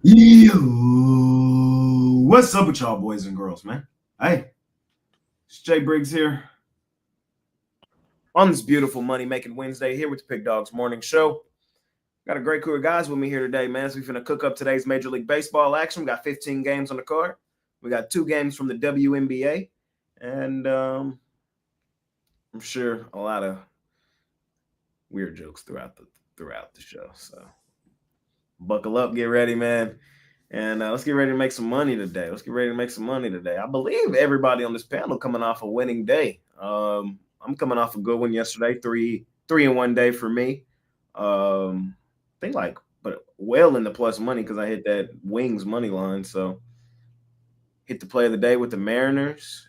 Yo, what's up with y'all boys and girls, man? Hey, it's Jay Briggs here on this beautiful Money Making Wednesday here with the Pig Dogs Morning Show. Got a great crew of guys with me here today, man. So we're finna cook up today's Major League Baseball action. We got 15 games on the card. We got 2 games from the WNBA, and I'm sure a lot of weird jokes throughout the show. So buckle up, get ready, man. And let's get ready to make some money today. I believe everybody on this panel coming off a winning day. I'm coming off a good one yesterday, three in one day for me. I think but well in the plus money because I hit that Wings money line. So hit the play of the day with the Mariners,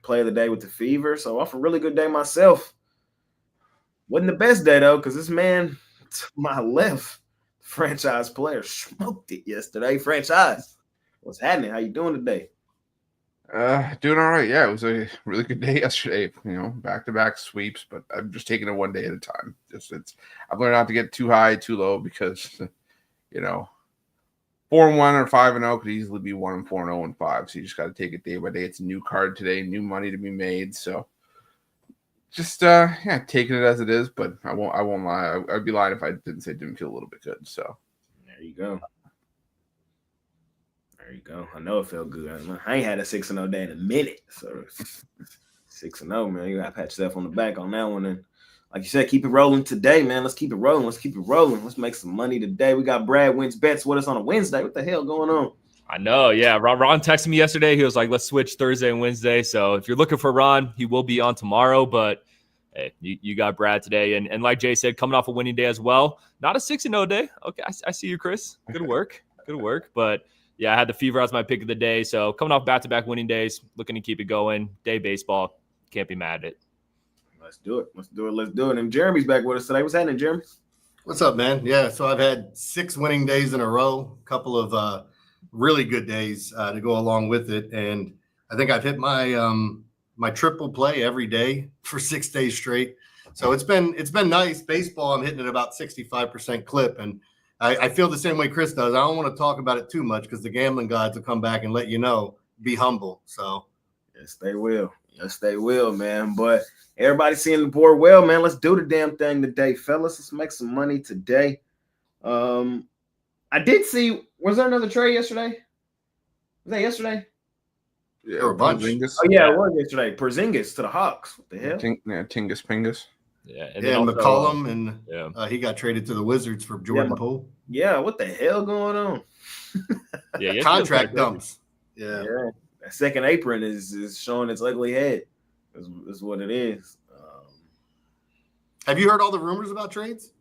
play of the day with the Fever. So off a really good day myself. Wasn't the best day though, because this man to my left, franchise player, smoked it yesterday. Franchise, what's happening? How you doing today? Doing all right. Yeah, it was a really good day yesterday. Back-to-back sweeps, but I'm just taking it one day at a time. I've learned not to get too high, too low because 4-1 or 5-0 could easily be 1-4 and 0-5. So you just got to take it day by day. It's a new card today, new money to be made. So just taking it as it is. But I won't lie. I'd be lying if I didn't say it didn't feel a little bit good. So there you go. I know it felt good. I ain't had a 6-0 day in a minute. So 6-0, man. You got to pat yourself on the back on that one. And like you said, keep it rolling today, man. Let's keep it rolling. Let's make some money today. We got Brad Wins Bets with us on a Wednesday. What the hell going on? I know, yeah. Ron texted me yesterday. He was like, let's switch Thursday and Wednesday. So if you're looking for Ron, he will be on tomorrow. But hey, you got Brad today. And like Jay said, coming off a winning day as well. Not a 6-0 day. Okay, I see you, Chris. Good work. But yeah, I had the Fever as my pick of the day. So coming off back-to-back winning days, looking to keep it going. Day baseball. Can't be mad at it. Let's do it. And Jeremy's back with us today. What's happening, Jeremy? What's up, man? Yeah, so I've had 6 winning days in a row, a couple of really good days to go along with it. And I think I've hit my my triple play every day for 6 days straight. So it's been nice. Baseball, I'm hitting at about 65% clip. And I feel the same way Chris does. I don't want to talk about it too much because the gambling gods will come back and let you know, be humble. So yes, they will, man. But everybody's seeing the board well, man. Let's do the damn thing today, fellas. Let's make some money today. I did see, was there another trade yesterday? Was that yesterday? Yeah, there were a bunch. Oh, yeah, it was yesterday. Porzingis to the Hawks. What the hell? Tingus Pingus. Yeah, and McCollum, and he got traded to the Wizards for Jordan Poole. Yeah, what the hell going on? Yeah, contract dumps. Yeah. That second apron is showing its ugly head. Is what it is. Have you heard all the rumors about trades?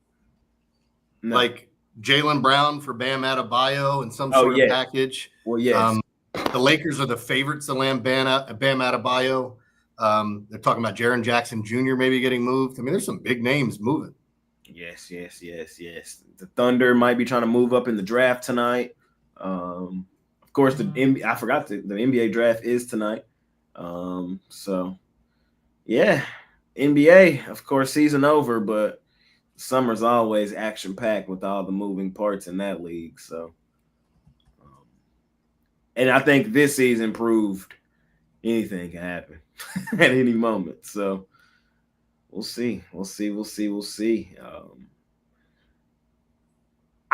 No. Like Jaylen Brown for Bam Adebayo and some sort of package. Well, yes. The Lakers are the favorites to land Bam Adebayo. They're talking about Jaren Jackson Jr. maybe getting moved. I mean, there's some big names moving. Yes. The Thunder might be trying to move up in the draft tonight. Of course, I forgot the NBA draft is tonight. So, yeah, NBA, of course, season over, but summer's always action-packed with all the moving parts in that league. So, and I think this season proved anything can happen at any moment. So we'll see. I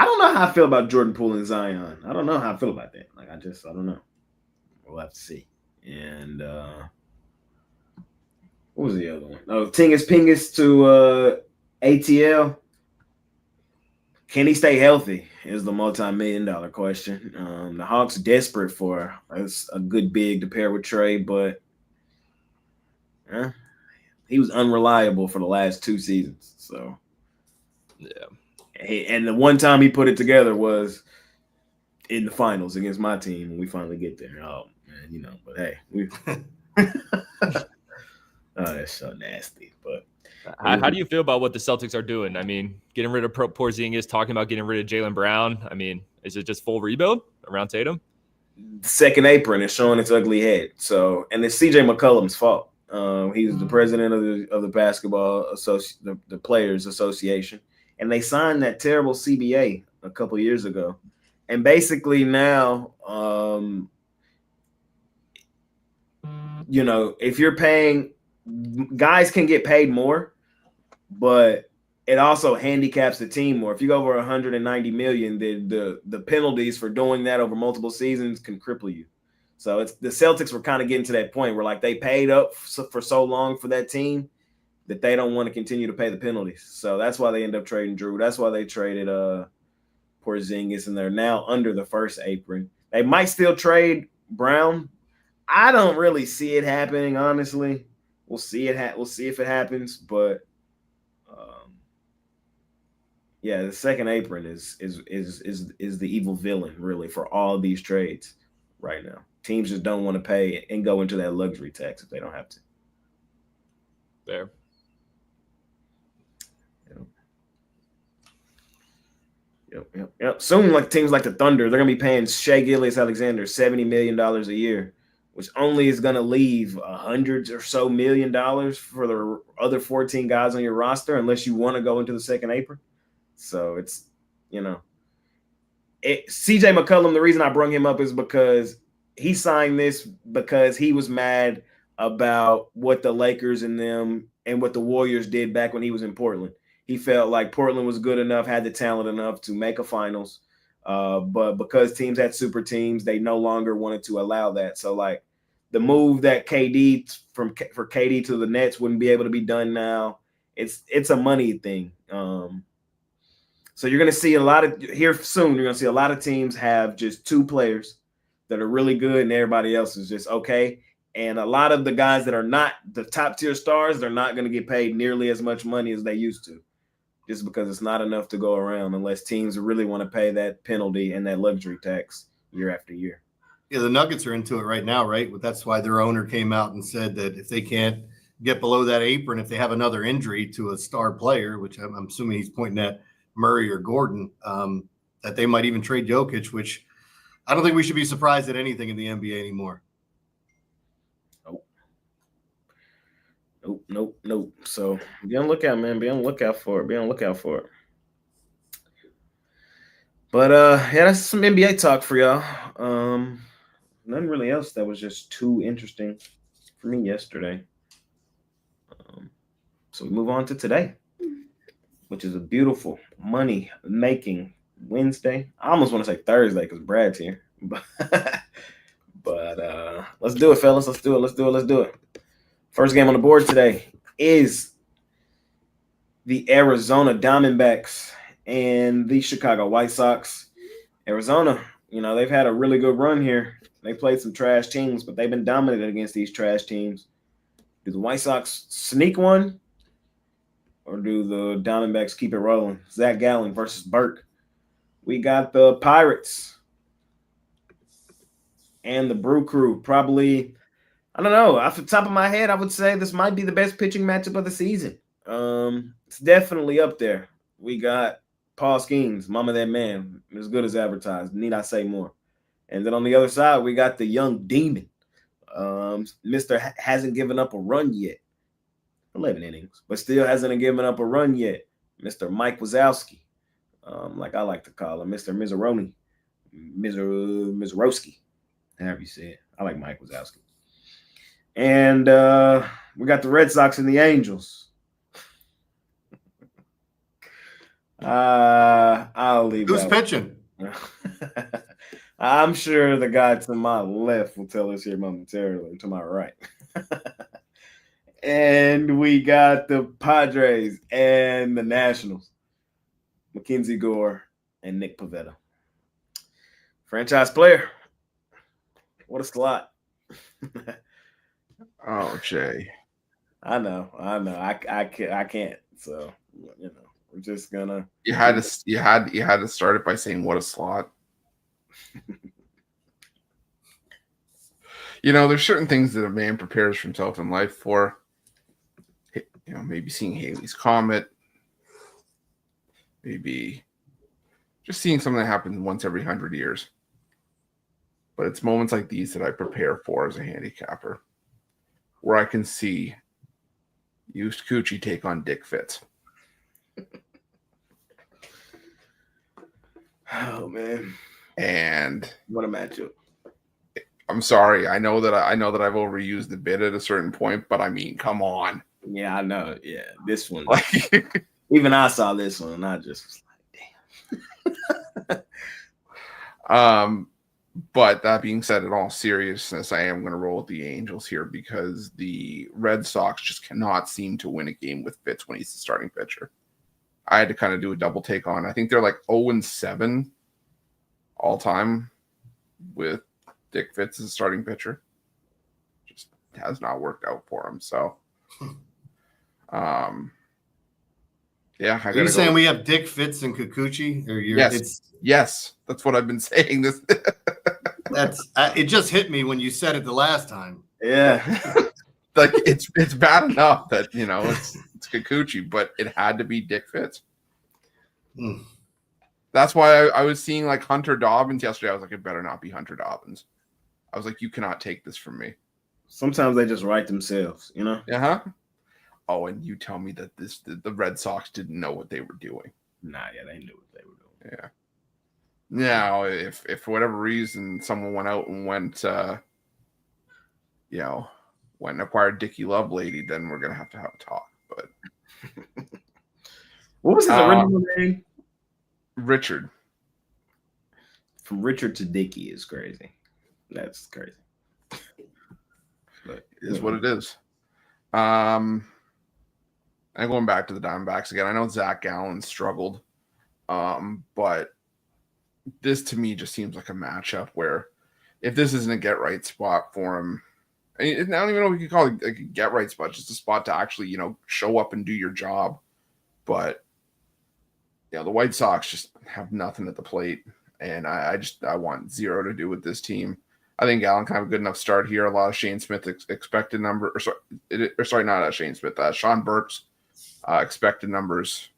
don't know how I feel about Jordan Poole and Zion. I don't know how I feel about that. I don't know. We'll have to see. And what was the other one? Oh, Tingus Pingus to ATL. Can he stay healthy is the multi-million-dollar question. The Hawks desperate for a good big to pair with Trey, but he was unreliable for the last 2 seasons. So, yeah. And the one time he put it together was in the finals against my team when we finally get there. Oh, man, but hey. Oh, that's so nasty. But how do you feel about what the Celtics are doing? I mean, getting rid of Porzingis, talking about getting rid of Jaylen Brown. I mean, is it just full rebuild around Tatum? Second apron is showing its ugly head. So, and it's CJ McCollum's fault. He's the president of the basketball the Players Association, and they signed that terrible CBA a couple years ago, And basically now, if you're paying, guys can get paid more, but it also handicaps the team more. If you go over 190 million, the penalties for doing that over multiple seasons can cripple you. So it's the Celtics were kind of getting to that point where like they paid up for so long for that team that they don't want to continue to pay the penalties. So that's why they end up trading Drew. That's why they traded Porzingis, and they're now under the first apron. They might still trade Brown. I don't really see it happening, honestly. We'll see it. We'll see if it happens, but yeah, the second apron is the evil villain really for all these trades right now. Teams just don't want to pay and go into that luxury tax if they don't have to. There. Yep. Soon, like teams like the Thunder, they're gonna be paying Shai Gilgeous-Alexander $70 million a year, which only is gonna leave $100 or so million for the other 14 guys on your roster, unless you want to go into the second apron. So it's, CJ McCollum. The reason I brought him up is because he signed this because he was mad about what the Lakers and them and what the Warriors did back when he was in Portland. He felt like Portland was good enough, had the talent enough to make a finals. But because teams had super teams, they no longer wanted to allow that. So like the move that for KD to the Nets wouldn't be able to be done now. It's a money thing. So you're going to see you're going to see a lot of teams have just two players that are really good and everybody else is just okay. And a lot of the guys that are not the top tier stars, they're not going to get paid nearly as much money as they used to, just because it's not enough to go around unless teams really want to pay that penalty and that luxury tax year after year. Yeah, the Nuggets are into it right now, right? That's why their owner came out and said that if they can't get below that apron, if they have another injury to a star player, which I'm assuming he's pointing at Murray or Gordon, that they might even trade Jokic, which I don't think we should be surprised at anything in the NBA anymore. Nope. So be on the lookout, man. Be on the lookout for it. But that's some NBA talk for y'all. Nothing really else that was just too interesting for me yesterday. So we move on to today, which is a beautiful money-making Wednesday. I almost want to say Thursday because Brad's here. But let's do it, fellas. Let's do it. First game on the board today is the Arizona Diamondbacks and the Chicago White Sox. Arizona, they've had a really good run here. They played some trash teams, but they've been dominant against these trash teams. Do the White Sox sneak one? Or do the Diamondbacks keep it rolling? Zach Gallen versus Burke. We got the Pirates and the Brew Crew. Probably, I don't know. Off the top of my head, I would say this might be the best pitching matchup of the season. It's definitely up there. We got Paul Skeens, mama that man, as good as advertised. Need I say more? And then on the other side, we got the young demon. Mr. Hasn't given up a run yet. 11 innings, but still hasn't given up a run yet. Mr. Mike Wazowski, like I like to call him, Mr. Mizeroni, Mizerowski, however you say it. I like Mike Wazowski. And we got the Red Sox and the Angels. I'll leave. Who's pitching? I'm sure the guy to my left will tell us here momentarily. To my right. And we got the Padres and the Nationals. Mackenzie Gore and Nick Pivetta. Franchise player. What a slot. Oh, Jay. I know. I can't. So, we're just gonna. You had to start it by saying what a slot. There's certain things that a man prepares for himself in life for. Maybe seeing Halley's Comet, maybe just seeing something that happens once every 100 years. But it's moments like these that I prepare for as a handicapper, where I can see Used Coochie take on Dick Fitz. Oh, man. And What a matchup. I'm sorry. I know that I've overused the bit at a certain point, but I mean, come on. Yeah, I know. Yeah, this one. Like, Even I saw this one, and I just was like, damn. But that being said, in all seriousness, I am going to roll with the Angels here because the Red Sox just cannot seem to win a game with Fitz when he's the starting pitcher. I had to kind of do a double take on. I think they're like 0-7 all time with Dick Fitz as a starting pitcher. Just has not worked out for him. So, yeah. Are you saying we have Dick Fitz and Kikuchi? Or Yes, that's what I've been saying. This it just hit me when you said it the last time. Yeah. Like it's bad enough that it's Kikuchi, but it had to be Dick Fitz. That's why I was seeing like Hunter Dobbins yesterday. I was like, it better not be Hunter Dobbins. I was like, you cannot take this from me. Sometimes they just write themselves, Uh-huh. Oh, and you tell me that the Red Sox didn't know what they were doing. Nah, yeah, they knew what they were doing. Yeah. Now, if for whatever reason someone went out and went and acquired Dickie Lovelady, then we're gonna have to have a talk. But what was his original name? Richard. From Richard to Dickie is crazy. That's crazy. But it is what it is. And going back to the Diamondbacks again, I know Zach Gallen struggled, but this to me just seems like a matchup where if this isn't a get right spot for him, I don't even know if you could call it a get right spot, just a spot to actually, show up and do your job. But the White Sox just have nothing at the plate, and I want zero to do with this team. I think Gallen can have a good enough start here. A lot of Shane Smith expected number, not Shane Smith, Sean Burke's expected numbers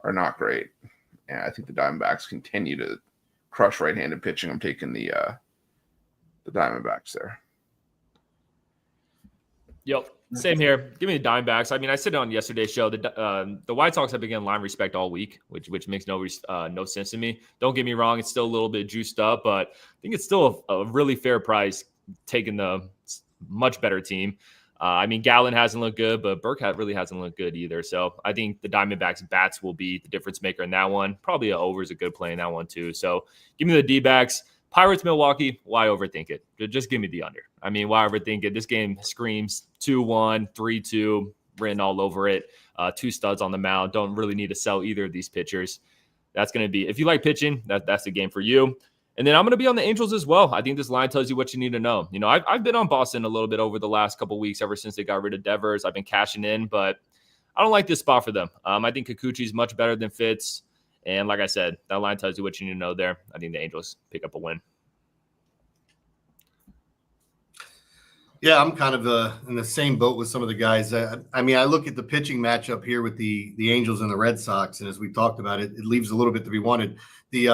are not great, and I think the Diamondbacks continue to crush right-handed pitching. I'm taking the Diamondbacks there. Yep, same here. Give me the Diamondbacks. I mean, I said it on yesterday's show. The White Sox have been getting line respect all week, which makes no sense to me. Don't get me wrong; it's still a little bit juiced up, but I think it's still a really fair price taking the much better team. I mean, Gallen hasn't looked good, but Burke really hasn't looked good either. So I think the Diamondbacks bats will be the difference maker in that one. Probably an over is a good play in that one too. So give me the D-backs. Pirates, Milwaukee, why overthink it? Just give me the under. I mean, why overthink it? This game screams 2-1, 3-2, written all over it. Two studs on the mound. Don't really need to sell either of these pitchers. That's going to be, if you like pitching, that's the game for you. And then I'm going to be on the Angels as well. I think this line tells you what you need to know. I've been on Boston a little bit over the last couple of weeks, ever since they got rid of Devers. I've been cashing in, but I don't like this spot for them. I think Kikuchi's much better than Fitz. And like I said, that line tells you what you need to know there. I think the Angels pick up a win. Yeah, I'm kind of in the same boat with some of the guys. I mean, I look at the pitching matchup here with the Angels and the Red Sox, and as we talked about it, it leaves a little bit to be wanted. The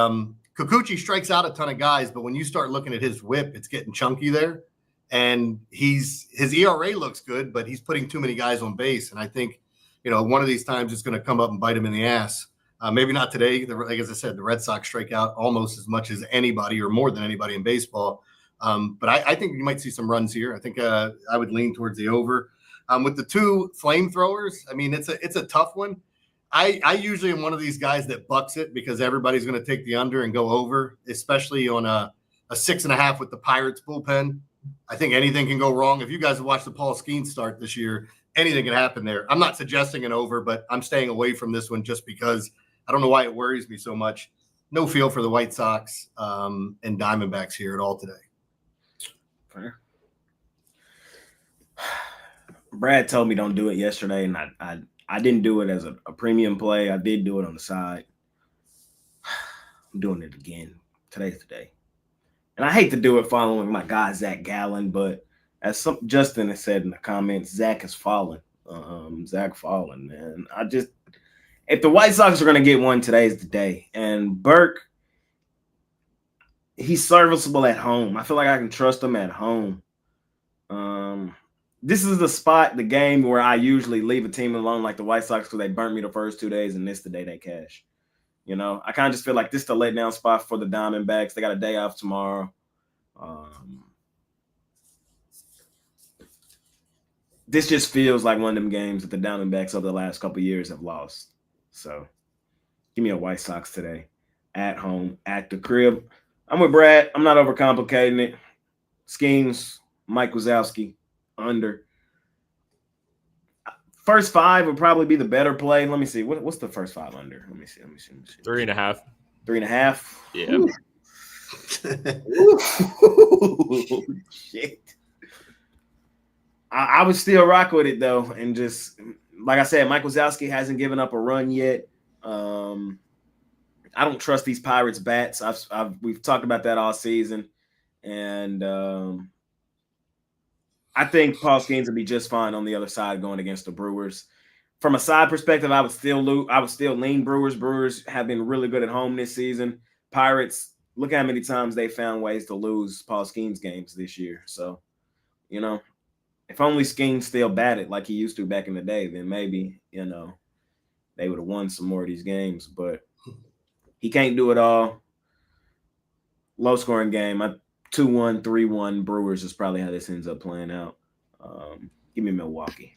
Kikuchi strikes out a ton of guys, but when you start looking at his whip, it's getting chunky there. And his ERA looks good, but he's putting too many guys on base. And I think, one of these times it's going to come up and bite him in the ass. Maybe not today. Like as I said, the Red Sox strike out almost as much as anybody or more than anybody in baseball. But I think you might see some runs here. I think I would lean towards the over. With the two flamethrowers, I mean, it's a tough one. I usually am one of these guys that bucks it because everybody's going to take the under and go over, especially on a 6.5 with the Pirates bullpen. I think anything can go wrong. If you guys have watched the Paul Skeens start this year, anything can happen there. I'm not suggesting an over, but I'm staying away from this one just because I don't know why it worries me so much. No feel for the White Sox and Diamondbacks here at all today. Fair. Brad told me don't do it yesterday, and I didn't do it as a premium play. I did do it on the side. I'm doing it again. Today's the day. And I hate to do it following my guy, Zach Gallen, but as Justin has said in the comments, Zach has fallen. Zach fallen, man. If the White Sox are going to get one, today's the day. And Burke, he's serviceable at home. I feel like I can trust him at home. This is the game where I usually leave a team alone like the White Sox because they burnt me the first 2 days, and this the day they cash. You know, I kind of just feel like this is the letdown spot for the Diamondbacks. They got a day off tomorrow. This just feels like one of them games that the Diamondbacks over the last couple of years have lost. So give me a White Sox today at home, at the crib. I'm with Brad. I'm not overcomplicating it. Schemes, Mike Wazowski, under. First 5 would probably be the better play. Let me see. What's the first 5 under? Let me see. 3.5. 3.5. Yeah. Shit. I would still rock with it though, and just like I said, Mike Wazowski hasn't given up a run yet. I don't trust these Pirates bats. We've talked about that all season, and I think Paul Skeens will be just fine on the other side going against the Brewers. From a side perspective, I would still lean Brewers. Brewers have been really good at home this season. Pirates, look how many times they found ways to lose Paul Skeens games this year. So, you know, if only Skeens still batted like he used to back in the day, then maybe, you know, they would have won some more of these games. But he can't do it all. Low scoring game. 2-1, 3-1 Brewers is probably how this ends up playing out. Give me Milwaukee.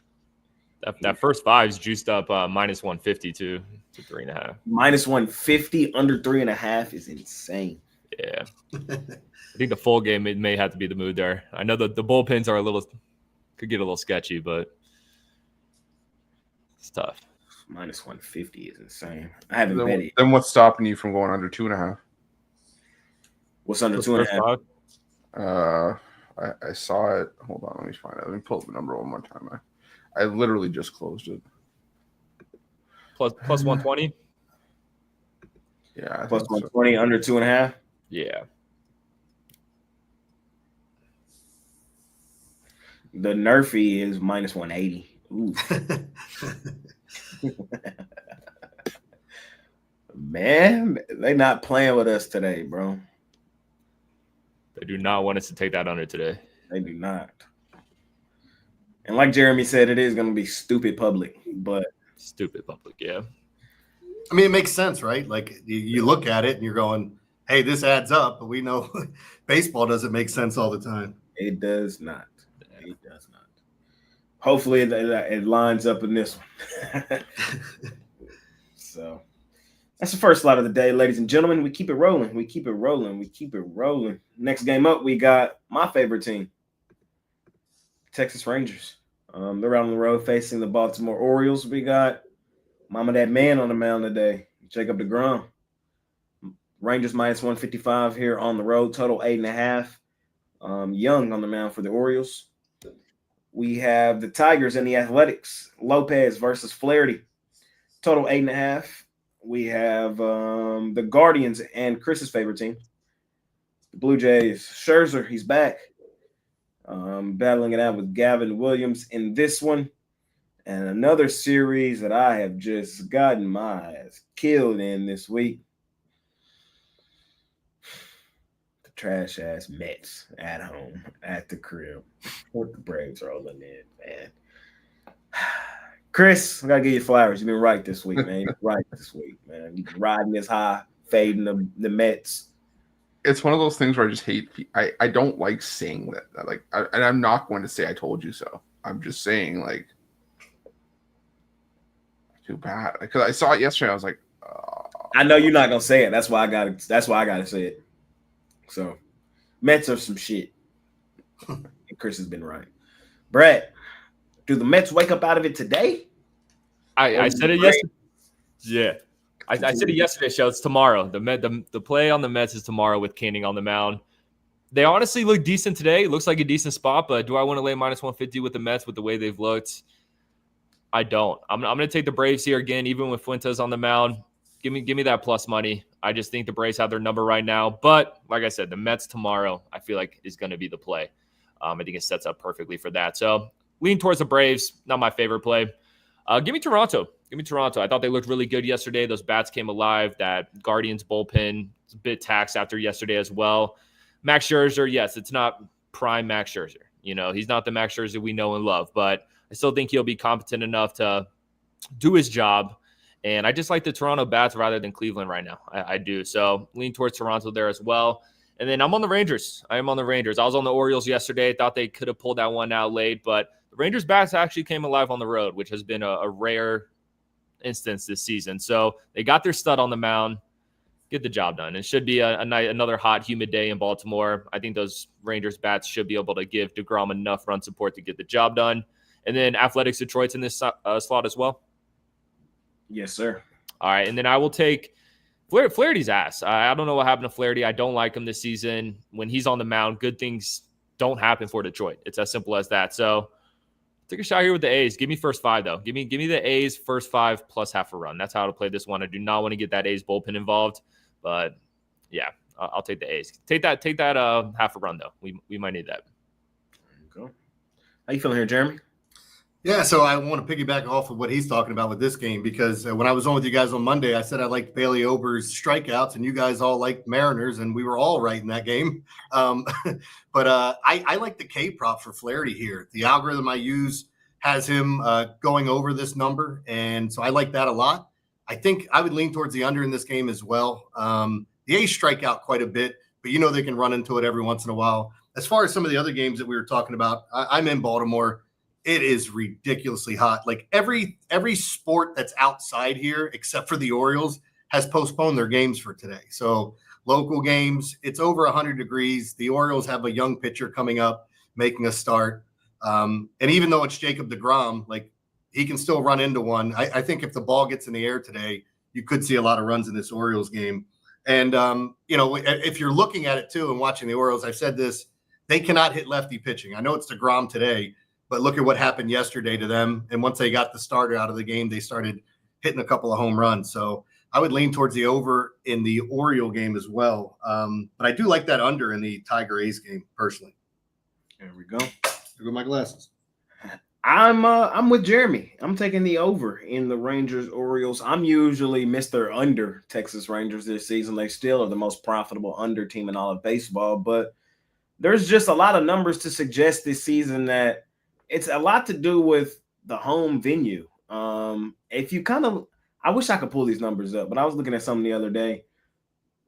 That first 5's juiced up minus 150 to 3.5. Minus 150 under 3.5 is insane. Yeah. I think the full game, it may have to be the mood there. I know that the bullpens are could get a little sketchy, but it's tough. Minus 150 is insane. I haven't bet it. Then what's stopping you from going under 2.5? What's under 2.5? I saw it. Hold on, let me find it. Let me pull up the number one more time. I literally just closed it. Plus 120? Yeah. Plus 120 under 2.5? Yeah. The Nerfy is minus 180. Ooh. Man, they not playing with us today, bro. They do not want us to take that under today. They do not. And like Jeremy said, it is going to be stupid public, but stupid public, yeah. I mean, it makes sense, right? Like you look at it and you're going, hey, this adds up, but we know baseball doesn't make sense all the time. It does not. It does not. Hopefully it lines up in this one. So that's the first slide of the day, ladies and gentlemen. We keep it rolling. We keep it rolling. We keep it rolling. Next game up, we got my favorite team, Texas Rangers. They're out on the road facing the Baltimore Orioles. We got Mama that man on the mound today, Jacob deGrom. Rangers minus 155 here on the road, total 8.5. Young on the mound for the Orioles. We have the Tigers and the Athletics, Lopez versus Flaherty, total 8.5. We have the Guardians and Chris's favorite team, the Blue Jays. Scherzer, he's back. Battling it out with Gavin Williams in this one. And another series that I have just gotten my ass killed in this week. The trash-ass Mets at home, at the crib. With the Braves rolling in, man. Chris, I got to give you flowers. You've been right this week, man. You've been right this week, man. You've been riding this high, fading the Mets. It's one of those things where I just hate. I don't like saying that. Like, and I'm not going to say I told you so. I'm just saying, like, too bad. Because I saw it yesterday. I was like, I know you're not gonna say it. That's why I gotta say it. So, Mets are some shit. And Chris has been right. Brad, do the Mets wake up out of it today? I said it yesterday. Yeah. I said it yesterday, show. It's tomorrow. The play on the Mets is tomorrow with Canning on the mound. They honestly look decent today. It looks like a decent spot, but do I want to lay minus 150 with the Mets with the way they've looked? I don't. I'm going to take the Braves here again, even with Fuentes on the mound. Give me that plus money. I just think the Braves have their number right now. But like I said, the Mets tomorrow, I feel like is going to be the play. I think it sets up perfectly for that. So lean towards the Braves. Not my favorite play. Give me Toronto. I thought they looked really good yesterday. Those bats came alive. That Guardians bullpen is a bit taxed after yesterday as well. Max Scherzer, yes, it's not prime Max Scherzer. You know, he's not the Max Scherzer we know and love, but I still think he'll be competent enough to do his job And I just like the Toronto bats rather than Cleveland right now. I do. So lean towards Toronto there as well. And then I'm on the Rangers. I am on the Rangers. I was on the Orioles yesterday. Thought they could have pulled that one out late, but the Rangers bats actually came alive on the road, which has been a rare instance this season. So they got their stud on the mound. Get the job done. It should be another hot, humid day in Baltimore. I think those Rangers bats should be able to give DeGrom enough run support to get the job done. And then Athletics Detroit's in this slot as well. Yes, sir. All right, and then I will take Flaherty's ass. I don't know what happened to Flaherty. I don't like him this season. When he's on the mound, good things don't happen for Detroit. It's as simple as that. So take a shot here with the A's. Give me first 5, though. Give me the A's first 5 plus half a run. That's how to play this one. I do not want to get that A's bullpen involved, but yeah, I'll take the A's. Take that half a run, though. We might need that. There you go. How you feeling here, Jeremy? Yeah, so I want to piggyback off of what he's talking about with this game because when I was on with you guys on Monday, I said I liked Bailey Ober's strikeouts, and you guys all liked Mariners, and we were all right in that game. But I like the K prop for Flaherty here. The algorithm I use has him going over this number, and so I like that a lot. I think I would lean towards the under in this game as well. The A's strike out quite a bit, but they can run into it every once in a while. As far as some of the other games that we were talking about, I'm in Baltimore. It is ridiculously hot. Like every sport that's outside here, except for the Orioles, has postponed their games for today. So local games, it's over 100 degrees. The Orioles have a young pitcher coming up, making a start. And even though it's Jacob deGrom, like he can still run into one. I think if the ball gets in the air today, you could see a lot of runs in this Orioles game. And, if you're looking at it too and watching the Orioles, I've said this, they cannot hit lefty pitching. I know it's deGrom today, but look at what happened yesterday to them. And once they got the starter out of the game, they started hitting a couple of home runs. So I would lean towards the over in the Oriole game as well. But I do like that under in the Tiger A's game personally. There we go. There go my glasses. I'm with Jeremy. I'm taking the over in the Rangers Orioles. I'm usually Mr. Under Texas Rangers this season. They still are the most profitable under team in all of baseball, but there's just a lot of numbers to suggest this season that it's a lot to do with the home venue. If you I wish I could pull these numbers up, but I was looking at something the other day.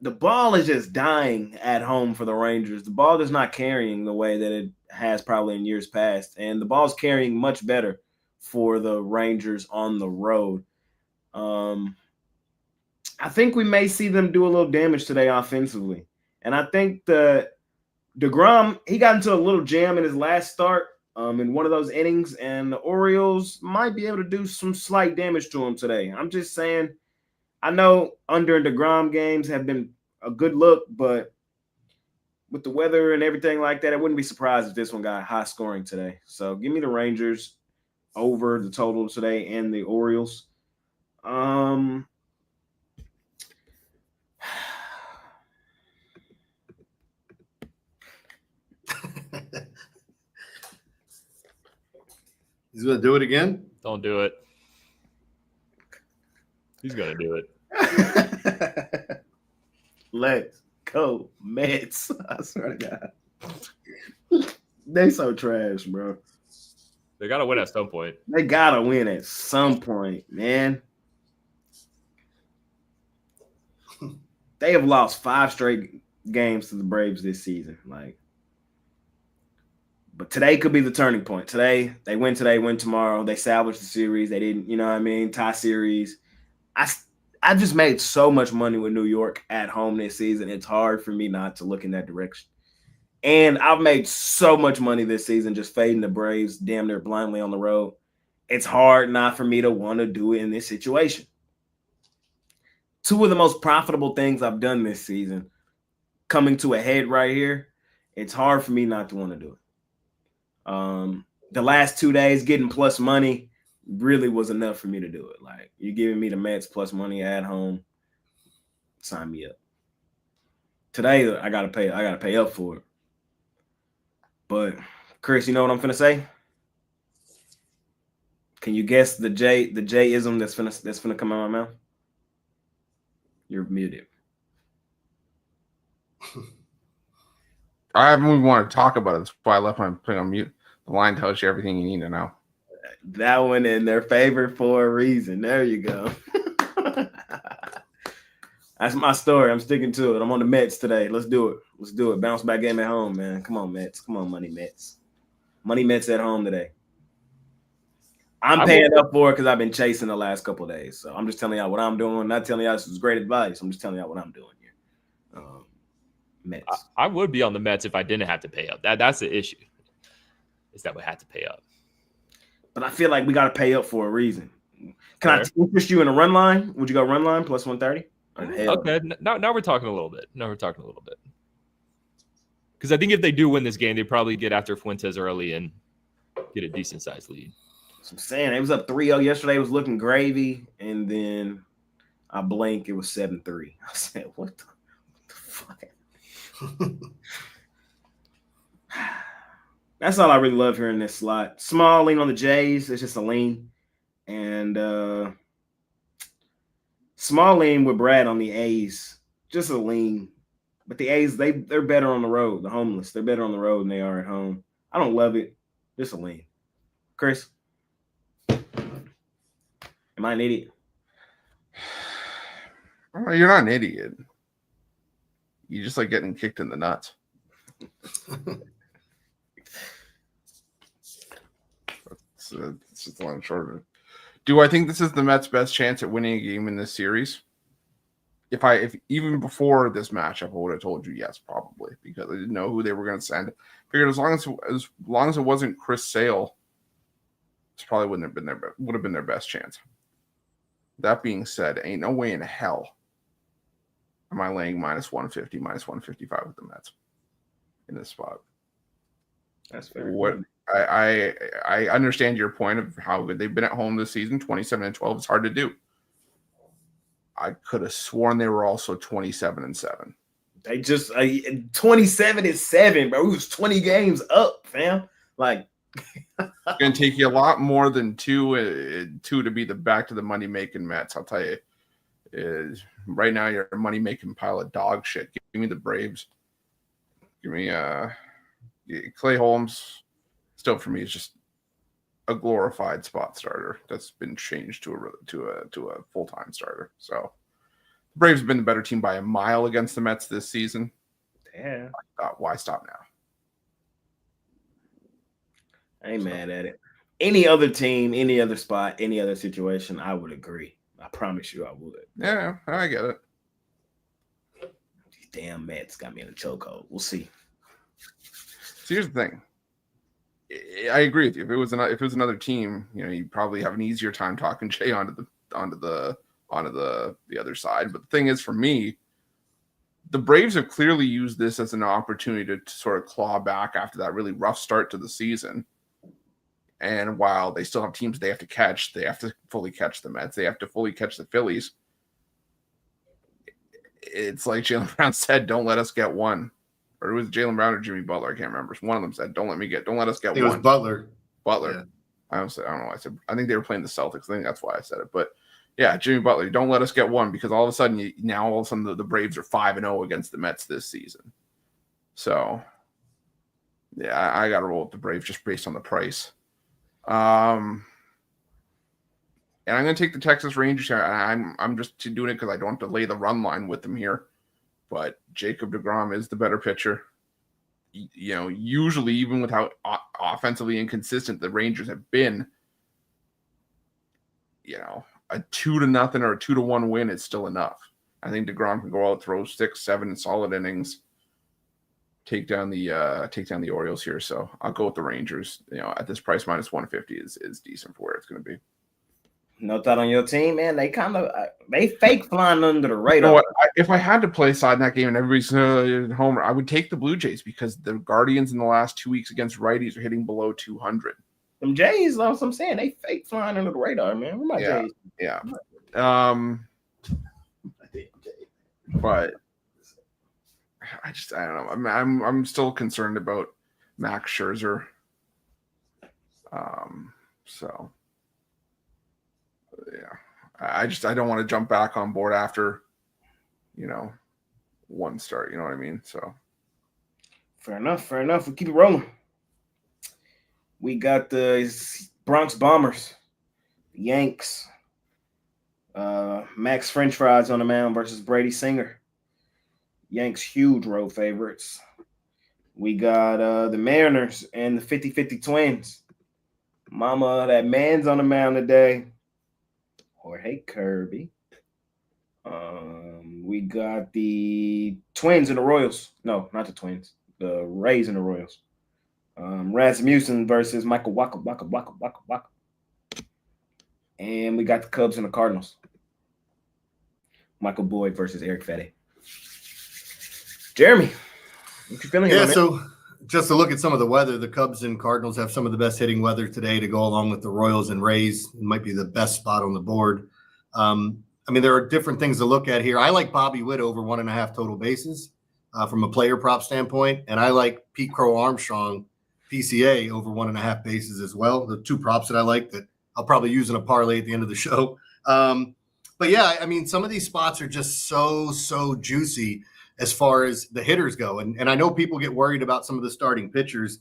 The ball is just dying at home for the Rangers. The ball is not carrying the way that it has probably in years past, and the ball's carrying much better for the Rangers on the road. I think we may see them do a little damage today offensively, and I think the DeGrom, he got into a little jam in his last start in one of those innings, and the Orioles might be able to do some slight damage to him today. I'm just saying, I know under and DeGrom games have been a good look, but with the weather and everything like that, I wouldn't be surprised if this one got high scoring today. So give me the Rangers over the total today and the Orioles. He's going to do it again? Don't do it. He's going to do it. Let's go, Mets. I swear to God. They so trash, bro. They got to win at some point. They got to win at some point, man. They have lost 5 straight games to the Braves this season. But today could be the turning point. Today, win tomorrow. They salvage the series. They didn't, tie series. I just made so much money with New York at home this season. It's hard for me not to look in that direction. And I've made so much money this season just fading the Braves damn near blindly on the road. It's hard not for me to want to do it in this situation. 2 of the most profitable things I've done this season coming to a head right here. It's hard for me not to want to do it. The last 2 days getting plus money really was enough for me to do it. Like, you're giving me the Mets plus money at home, sign me up. Today I gotta pay up for it. But Chris, you know what I'm finna say? Can you guess the J-ism that's finna come out of my mouth? You're muted. I haven't even want to talk about it. That's why I left my thing on mute. The line tells you everything you need to know. That one in their favor for a reason. There you go. That's my story. I'm sticking to it. I'm on the Mets today. Let's do it. Let's do it. Bounce back game at home, man. Come on, Mets. Come on, Money Mets. Money Mets at home today. I'm paying up for it because I've been chasing the last couple of days. So I'm just telling y'all what I'm doing. Not telling y'all this is great advice. I'm just telling y'all what I'm doing here. Mets. I would be on the Mets if I didn't have to pay up. That's the issue. Is that we had to pay up. But I feel like we got to pay up for a reason. Can I interest you in a run line? Would you go run line plus 130? Okay. Now we're talking a little bit. Because I think if they do win this game, they probably get after Fuentes early and get a decent sized lead. That's what I'm saying. It was up 3-0 yesterday. It was looking gravy. And then I blinked. It was 7-3. I said, what the fuck? That's all I really love here in this slot. Small lean on the Jays. It's just a lean. And small lean with Brad on the A's. Just a lean. But the A's, they're better on the road. The homeless, they're better on the road than they are at home. I don't love it. Just a lean. Chris? Am I an idiot? You're not an idiot. You just like getting kicked in the nuts. It's just a long short of it. Do I think this is the Mets' best chance at winning a game in this series? If even before this matchup, I would have told you yes, probably, because I didn't know who they were going to send. Figured as long as it wasn't Chris Sale, this probably would have been their best chance. That being said, ain't no way in hell am I laying minus 150, minus 155 with the Mets in this spot. That's fair. What I understand your point of how good they've been at home this season. 27-12 is hard to do. I could have sworn they were also 27-7. They just 27-7, bro. We was 20 games up, fam. Like it's gonna take you a lot more than two to be the back to the money making Mets. I'll tell you, right now you're a money making pile of dog shit. Give me the Braves. Give me Clay Holmes. Still for me is just a glorified spot starter that's been changed to a full-time starter. So the Braves have been the better team by a mile against the Mets this season. Yeah. Why stop now? I ain't mad at it. Any other team, any other spot, any other situation, I would agree. I promise you I would. Yeah, I get it. These damn Mets got me in a chokehold. We'll see. So here's the thing. I agree with you. If it was another team, you'd probably have an easier time talking Jay onto the other side. But the thing is, for me, the Braves have clearly used this as an opportunity to sort of claw back after that really rough start to the season. And while they still have teams they have to catch, they have to fully catch the Mets. They have to fully catch the Phillies. It's like Jaylen Brown said, "Don't let us get one." Or it was Jaylen Brown or Jimmy Butler. I can't remember. One of them said, don't let us get one. It was Butler. Yeah. I don't know. I think they were playing the Celtics. I think that's why I said it. But yeah, Jimmy Butler, don't let us get one, because all of a sudden the Braves are 5-0 against the Mets this season. So yeah, I got to roll with the Braves just based on the price. And I'm going to take the Texas Rangers here. I'm just doing it because I don't have to lay the run line with them here. But Jacob deGrom is the better pitcher. Usually, even with how offensively inconsistent the Rangers have been, a 2-0 or a 2-1 win is still enough. I think deGrom can go out, throw 6-7 solid innings, take down the Orioles here. So I'll go with the Rangers. At this price, minus 150 is decent for where it's going to be. No thought on your team, man. They fake flying under the radar. If I had to play side in that game and everybody's homer, I would take the Blue Jays because the Guardians in the last 2 weeks against righties are hitting below 200. Them Jays, that's what I'm saying. They fake flying under the radar, man. Where my Jays? Yeah. But I don't know. I'm still concerned about Max Scherzer. So. Yeah, I don't want to jump back on board after, one start. You know what I mean? So fair enough. We keep it rolling. We got the Bronx Bombers, the Yanks. Max French Fries on the mound versus Brady Singer. Yanks huge road favorites. We got the Mariners and the 50-50 Twins. Mama, that man's on the mound today. Jorge Kirby. We got the Twins and the Royals. No, not the Twins. The Rays and the Royals. Rasmussen versus Michael Waka. And we got the Cubs and the Cardinals. Michael Boyd versus Eric Fede. Jeremy, what you feeling? Yeah, so just to look at some of the weather, the Cubs and Cardinals have some of the best hitting weather today to go along with the Royals and Rays. It might be the best spot on the board. I mean, there are different things to look at here. I like Bobby Witt over 1.5 total bases from a player prop standpoint, and I like Pete Crow Armstrong PCA over 1.5 bases as well. The two props that I like that I'll probably use in a parlay at the end of the show. But yeah, I mean, some of these spots are just so juicy as far as the hitters go. And I know people get worried about some of the starting pitchers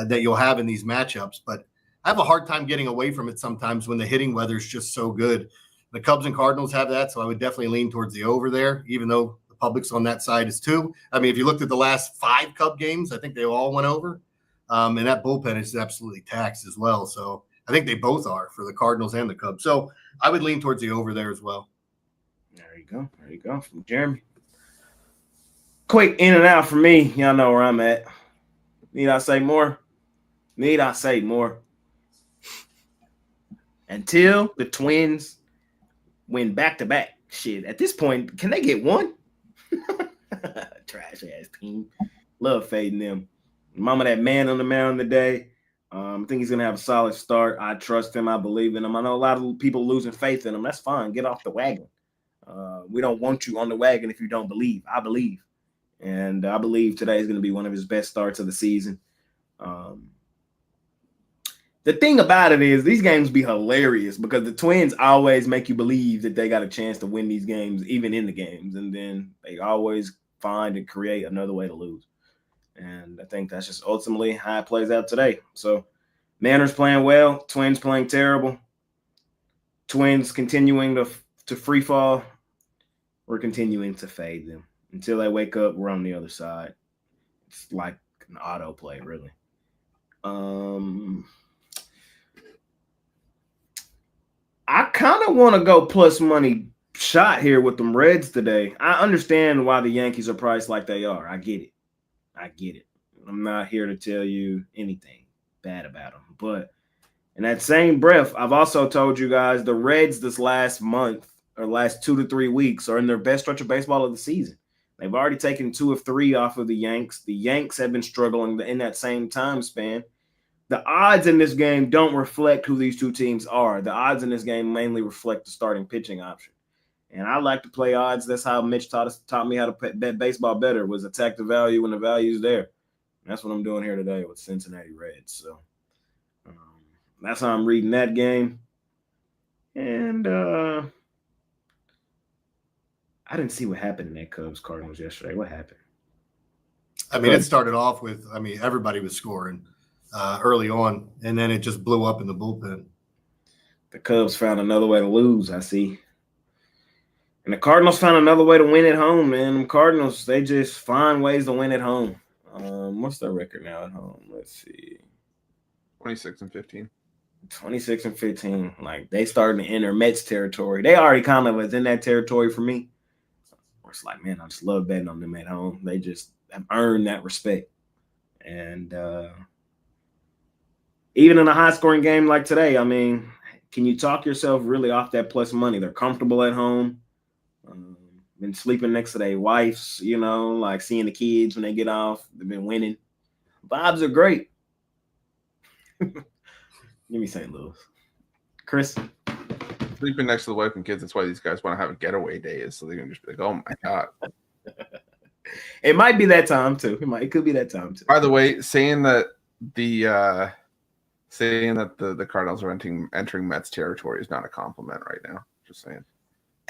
that you'll have in these matchups, but I have a hard time getting away from it sometimes when the hitting weather is just so good. The Cubs and Cardinals have that, so I would definitely lean towards the over there, even though the public's on that side is too. I mean, if you looked at the last 5 Cub games, I think they all went over. And that bullpen is absolutely taxed as well. So I think they both are for the Cardinals and the Cubs. So I would lean towards the over there as well. There you go. From Jeremy. Quick in and out for me. Y'all know where I'm at. Need I say more? Until the Twins win back-to-back. Shit, at this point, can they get one? Trash ass team. Love fading them. Mama, that man on the mound today. I think he's gonna have a solid start. I trust him. I believe in him. I know a lot of people losing faith in him. That's fine. Get off the wagon. We don't want you on the wagon if you don't believe. I believe, and I believe today is gonna be one of his best starts of the season. The thing about it is these games be hilarious because the Twins always make you believe that they got a chance to win these games, even in the games, and then they always find and create another way to lose. And I think that's just ultimately how it plays out today. So Mariners playing well, Twins playing terrible. Twins continuing to free fall. We're continuing to fade them. Until they wake up, we're on the other side. It's like an auto play, really. I kind of want to go plus money shot here with them Reds today. I understand why the Yankees are priced like they are. I get it. I'm not here to tell you anything bad about them. But in that same breath, I've also told you guys the Reds this last month or last 2 to 3 weeks are in their best stretch of baseball of the season. They've already taken 2 of 3 off of the Yanks. The Yanks have been struggling in that same time span. The odds in this game don't reflect who these two teams are. The odds in this game mainly reflect the starting pitching option. And I like to play odds. That's how Mitch taught me how to bet baseball better, was attack the value when the value's there. And that's what I'm doing here today with Cincinnati Reds. So that's how I'm reading that game. And I didn't see what happened in that Cubs-Cardinals yesterday. What happened? I mean, it started off with, everybody was scoring early on, and then it just blew up in the bullpen. The Cubs found another way to lose, I see. And the Cardinals found another way to win at home, man. The Cardinals, they just find ways to win at home. What's their record now at home? Let's see. 26-15. 26-15. Like, they starting to enter Mets territory. They already kind of was in that territory for me. It's like, man, I just love betting on them at home. They just have earned that respect. And even in a high-scoring game like today, I mean, can you talk yourself really off that plus money? They're comfortable at home. Been sleeping next to their wives, like seeing the kids when they get off. They've been winning. Vibes are great. Give me St. Louis. Chris? Sleeping next to the wife and kids. That's why these guys want to have a getaway day, is so they can just be like, oh, my God. It might be that time, too. It could be that time, too. By the way, saying that the Cardinals are entering Mets territory is not a compliment right now. Just saying.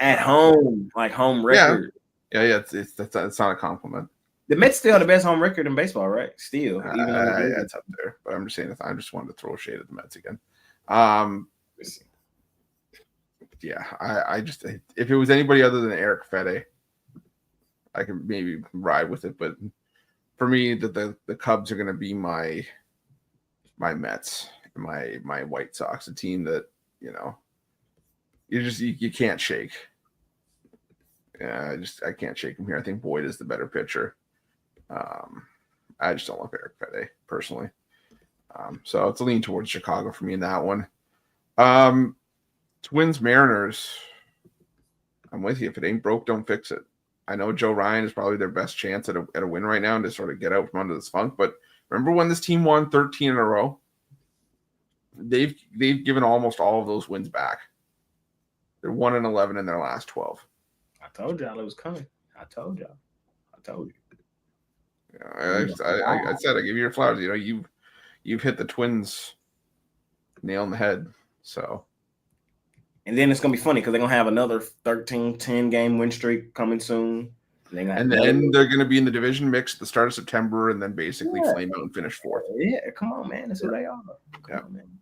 At home, like home record. Yeah. It's not a compliment. The Mets still have the best home record in baseball, right? Still, it's up there. But I'm just saying, I just wanted to throw shade at the Mets again. yeah, I just if it was anybody other than Eric Fede, I could maybe ride with it. But for me, the Cubs are going to be my Mets, my White Sox, a team that you can't shake. Yeah, I can't shake him here. I think Boyd is the better pitcher. I just don't love Eric Fede personally. So it's a lean towards Chicago for me in that one. Twins Mariners. I'm with you. If it ain't broke, don't fix it. I know Joe Ryan is probably their best chance at a win right now and to sort of get out from under this funk. But remember when this team won 13 in a row? They've given almost all of those wins back. They're 1-11 in their last 12. I told y'all it was coming. I told you. Yeah, I said I give you your flowers. You've hit the Twins nail on the head. So, and then it's gonna be funny because they're gonna have another 10 game win streak coming soon. And then they're gonna be in the division mix at the start of September, and then basically flame out and finish fourth. Yeah, come on, man. That's who they are. Come on, man.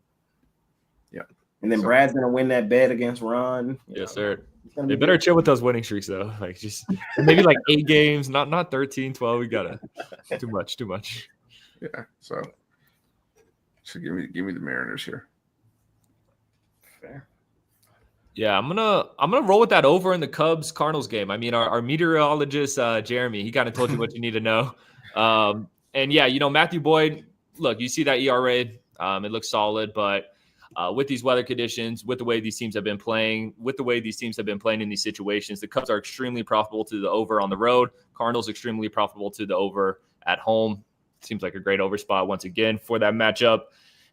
Yeah. And then Brad's gonna win that bet against Ron. Yes, sir. They better chill with those winning streaks though. Like just maybe like 8 games, not 13, 12. We gotta too much. Yeah. So give me the Mariners here. Fair. Yeah, I'm gonna roll with that over in the Cubs Cardinals game. I mean, our meteorologist Jeremy, he kind of told you what you need to know. And yeah, Matthew Boyd. Look, you see that ERA. It looks solid, but with these weather conditions, with the way these teams have been playing, in these situations, the Cubs are extremely profitable to the over on the road. Cardinals extremely profitable to the over at home. Seems like a great over spot once again for that matchup.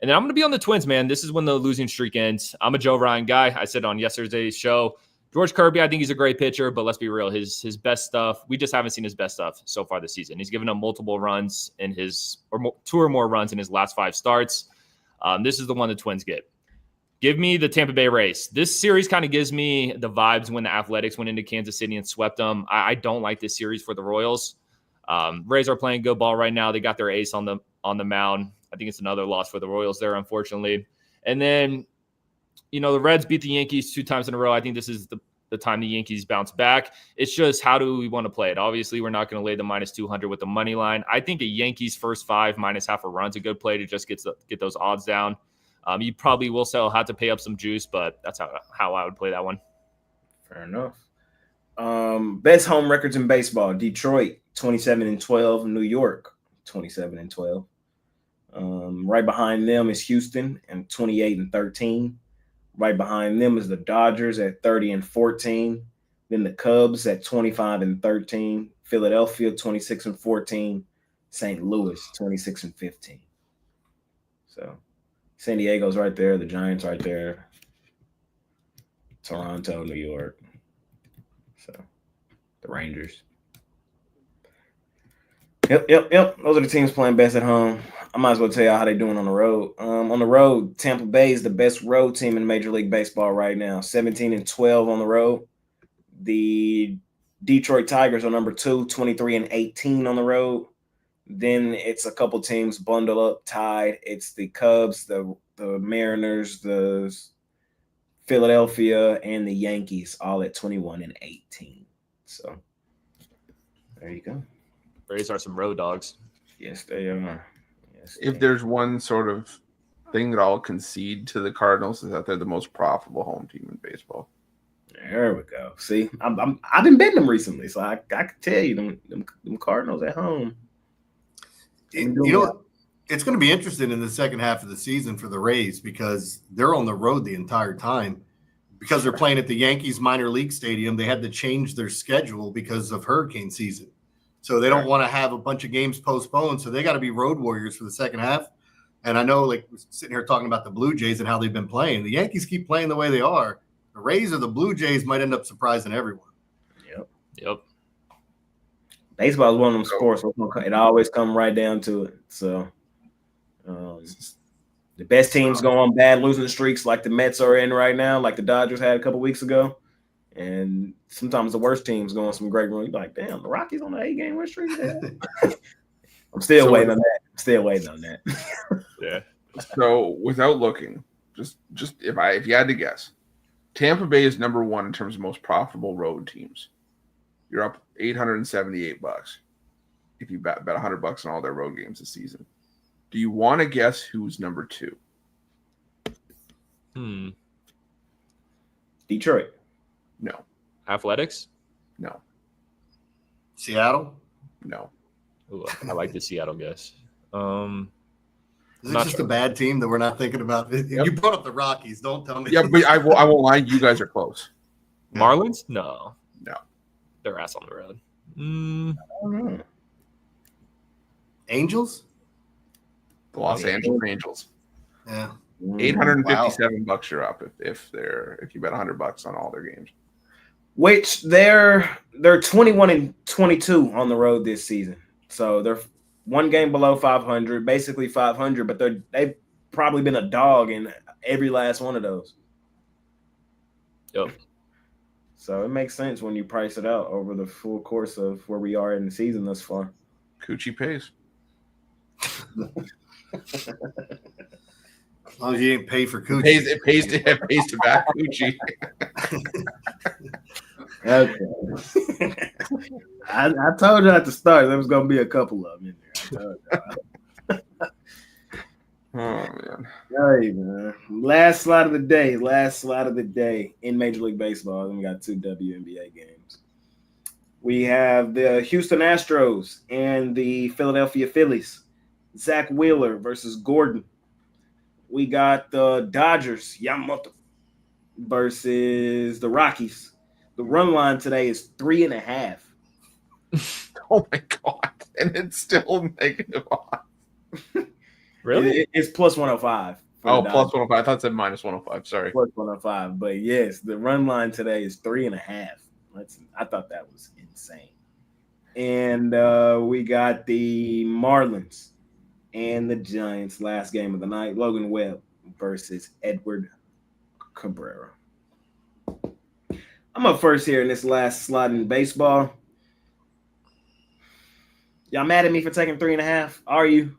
And then I'm going to be on the Twins, man. This is when the losing streak ends. I'm a Joe Ryan guy. I said on yesterday's show, George Kirby, I think he's a great pitcher, but let's be real. His best stuff, we just haven't seen his best stuff so far this season. He's given up multiple runs in two or more runs in his last 5 starts. This is the one the Twins get. Give me the Tampa Bay Rays. This series kind of gives me the vibes when the Athletics went into Kansas City and swept them. I don't like this series for the Royals. Rays are playing good ball right now. They got their ace on the mound. I think it's another loss for the Royals there, unfortunately. And then, the Reds beat the Yankees 2 times in a row. I think this is the time the Yankees bounce back. It's just how do we want to play it? Obviously, we're not going to lay the minus 200 with the money line. I think a Yankees first 5 minus half a run is a good play to just get those odds down. You probably will have to pay up some juice, but that's how I would play that one. Fair enough. Best home records in baseball: Detroit 27-12, New York 27-12. Right behind them is Houston and 28-13. Right behind them is the Dodgers at 30-14. Then the Cubs at 25-13. Philadelphia 26-14. St. Louis 26-15. So San Diego's right there. The Giants right there. Toronto, New York. So the Rangers. Yep. Those are the teams playing best at home. I might as well tell y'all how they're doing on the road. On the road, Tampa Bay is the best road team in Major League Baseball right now. 17-12 on the road. The Detroit Tigers are number 2, 23-18 on the road. Then it's a couple teams bundled up, tied. It's the Cubs, the Mariners, the Philadelphia, and the Yankees, all at 21-18. So there you go. Rays are some road dogs. Yes, they are. If there's one sort of thing that I'll concede to the Cardinals is that they're the most profitable home team in baseball. There we go. See, I've been betting them recently, so I can tell you them Cardinals at home. It's going to be interesting in the second half of the season for the Rays because they're on the road the entire time. Because they're playing at the Yankees minor league stadium, they had to change their schedule because of hurricane season. So they don't want to have a bunch of games postponed. So they got to be road warriors for the second half. And I know, like, we're sitting here talking about the Blue Jays and how they've been playing. The Yankees keep playing the way they are. The Rays or the Blue Jays might end up surprising everyone. Yep. Baseball is one of them sports. It always comes right down to it. So the best teams go on bad losing streaks like the Mets are in right now, like the Dodgers had a couple weeks ago. And sometimes the worst teams go on some great run. You're like, damn, the Rockies on the 8-game win streak. I'm still waiting on that. Yeah. So without looking, just if you had to guess, Tampa Bay is number one in terms of most profitable road teams. You're up $878 if you bet $100 on all their road games this season. Do you want to guess who's number two? Detroit. No. Athletics? No. Seattle? No. Ooh, I like the Seattle guess. Is it Not just sure. a bad team that we're not thinking about? Yep. You brought up the Rockies. Don't tell me. Yeah, but I won't lie. You guys are close. Marlins? No. No. They're ass on the road. I don't know. Angels? The Los Angeles Angels. Yeah. $857 you're up if you bet $100 on all their games. Which they're 21-22 on the road this season. So they're one game below 500, basically 500, but they've probably been a dog in every last one of those. Yep. So it makes sense when you price it out over the full course of where we are in the season thus far. Coochie pays. As long as you didn't pay for coochie. It pays to back Coochie. Okay. I told you at the start there was going to be a couple of them in there. Oh, man. Hey, man. Last slide of the day in Major League Baseball. Then we got 2 WNBA games. We have the Houston Astros and the Philadelphia Phillies. Zach Wheeler versus Gordon. We got the Dodgers, Yamamoto, versus the Rockies. The run line today is 3.5. Oh, my God. And it's still negative odds. Really? It's plus 105. Oh, plus 105. I thought it said minus 105. Sorry. Plus 105. But yes, the run line today is 3.5. I thought that was insane. And we got the Marlins and the Giants, last game of the night. Logan Webb versus Edward Cabrera. I'm up first here in this last slot in baseball. Y'all mad at me for taking 3.5? Are you?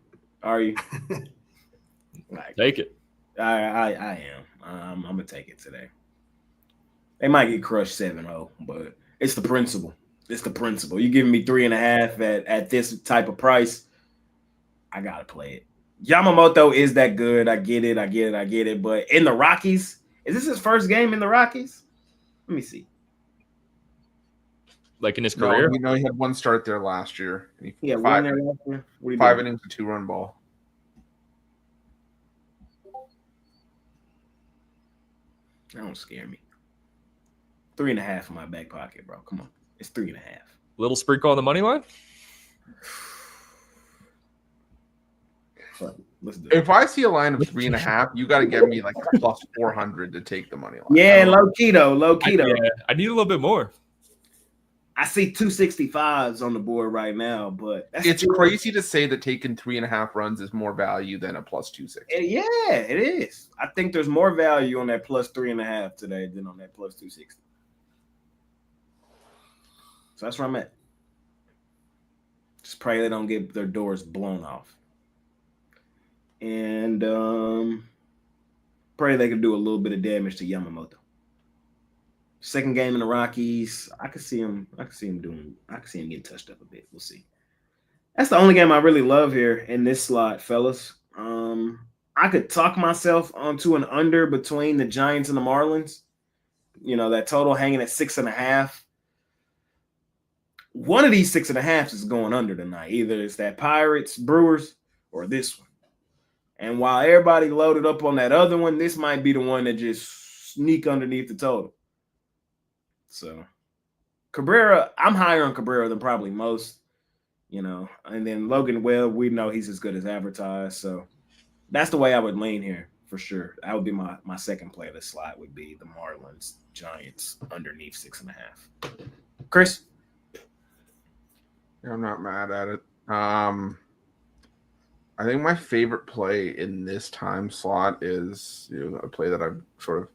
Take it. I am. I'm gonna take it today. They might get crushed 7-0, but it's the principle. You giving me 3.5 at this type of price, I gotta play it. Yamamoto is that good. I get it. But in the Rockies, is this his first game in the Rockies? Let me see. Like in his career? No, he had one start there last year. Yeah, five there last year. What five innings, a 2-run ball. That don't scare me. 3.5 in my back pocket, bro. Come on. It's 3.5. Little sprinkle on the money line? Let's do it. If I see a line of 3.5, you got to get me like a plus 400 to take the money line. Yeah, low keto. I need a little bit more. I see 265s on the board right now, but It's crazy to say that taking 3.5 runs is more value than a plus 260. Yeah, it is. I think there's more value on that plus 3.5 today than on that plus 260. So that's where I'm at. Just pray they don't get their doors blown off. And pray they can do a little bit of damage to Yamamoto. Second game in the Rockies, I could see him getting touched up a bit. We'll see. That's the only game I really love here in this slot, fellas. I could talk myself onto an under between the Giants and the Marlins. You know, that total hanging at 6.5. One of these 6.5 is going under tonight. Either it's that Pirates, Brewers, or this one. And while everybody loaded up on that other one, this might be the one that just sneak underneath the total. So Cabrera, I'm higher on Cabrera than probably most, you know. And then Logan Webb, we know he's as good as advertised. So that's the way I would lean here for sure. That would be my second play of the slot would be the Marlins, Giants underneath 6.5. Chris? I'm not mad at it. I think my favorite play in this time slot is a play that I've sort of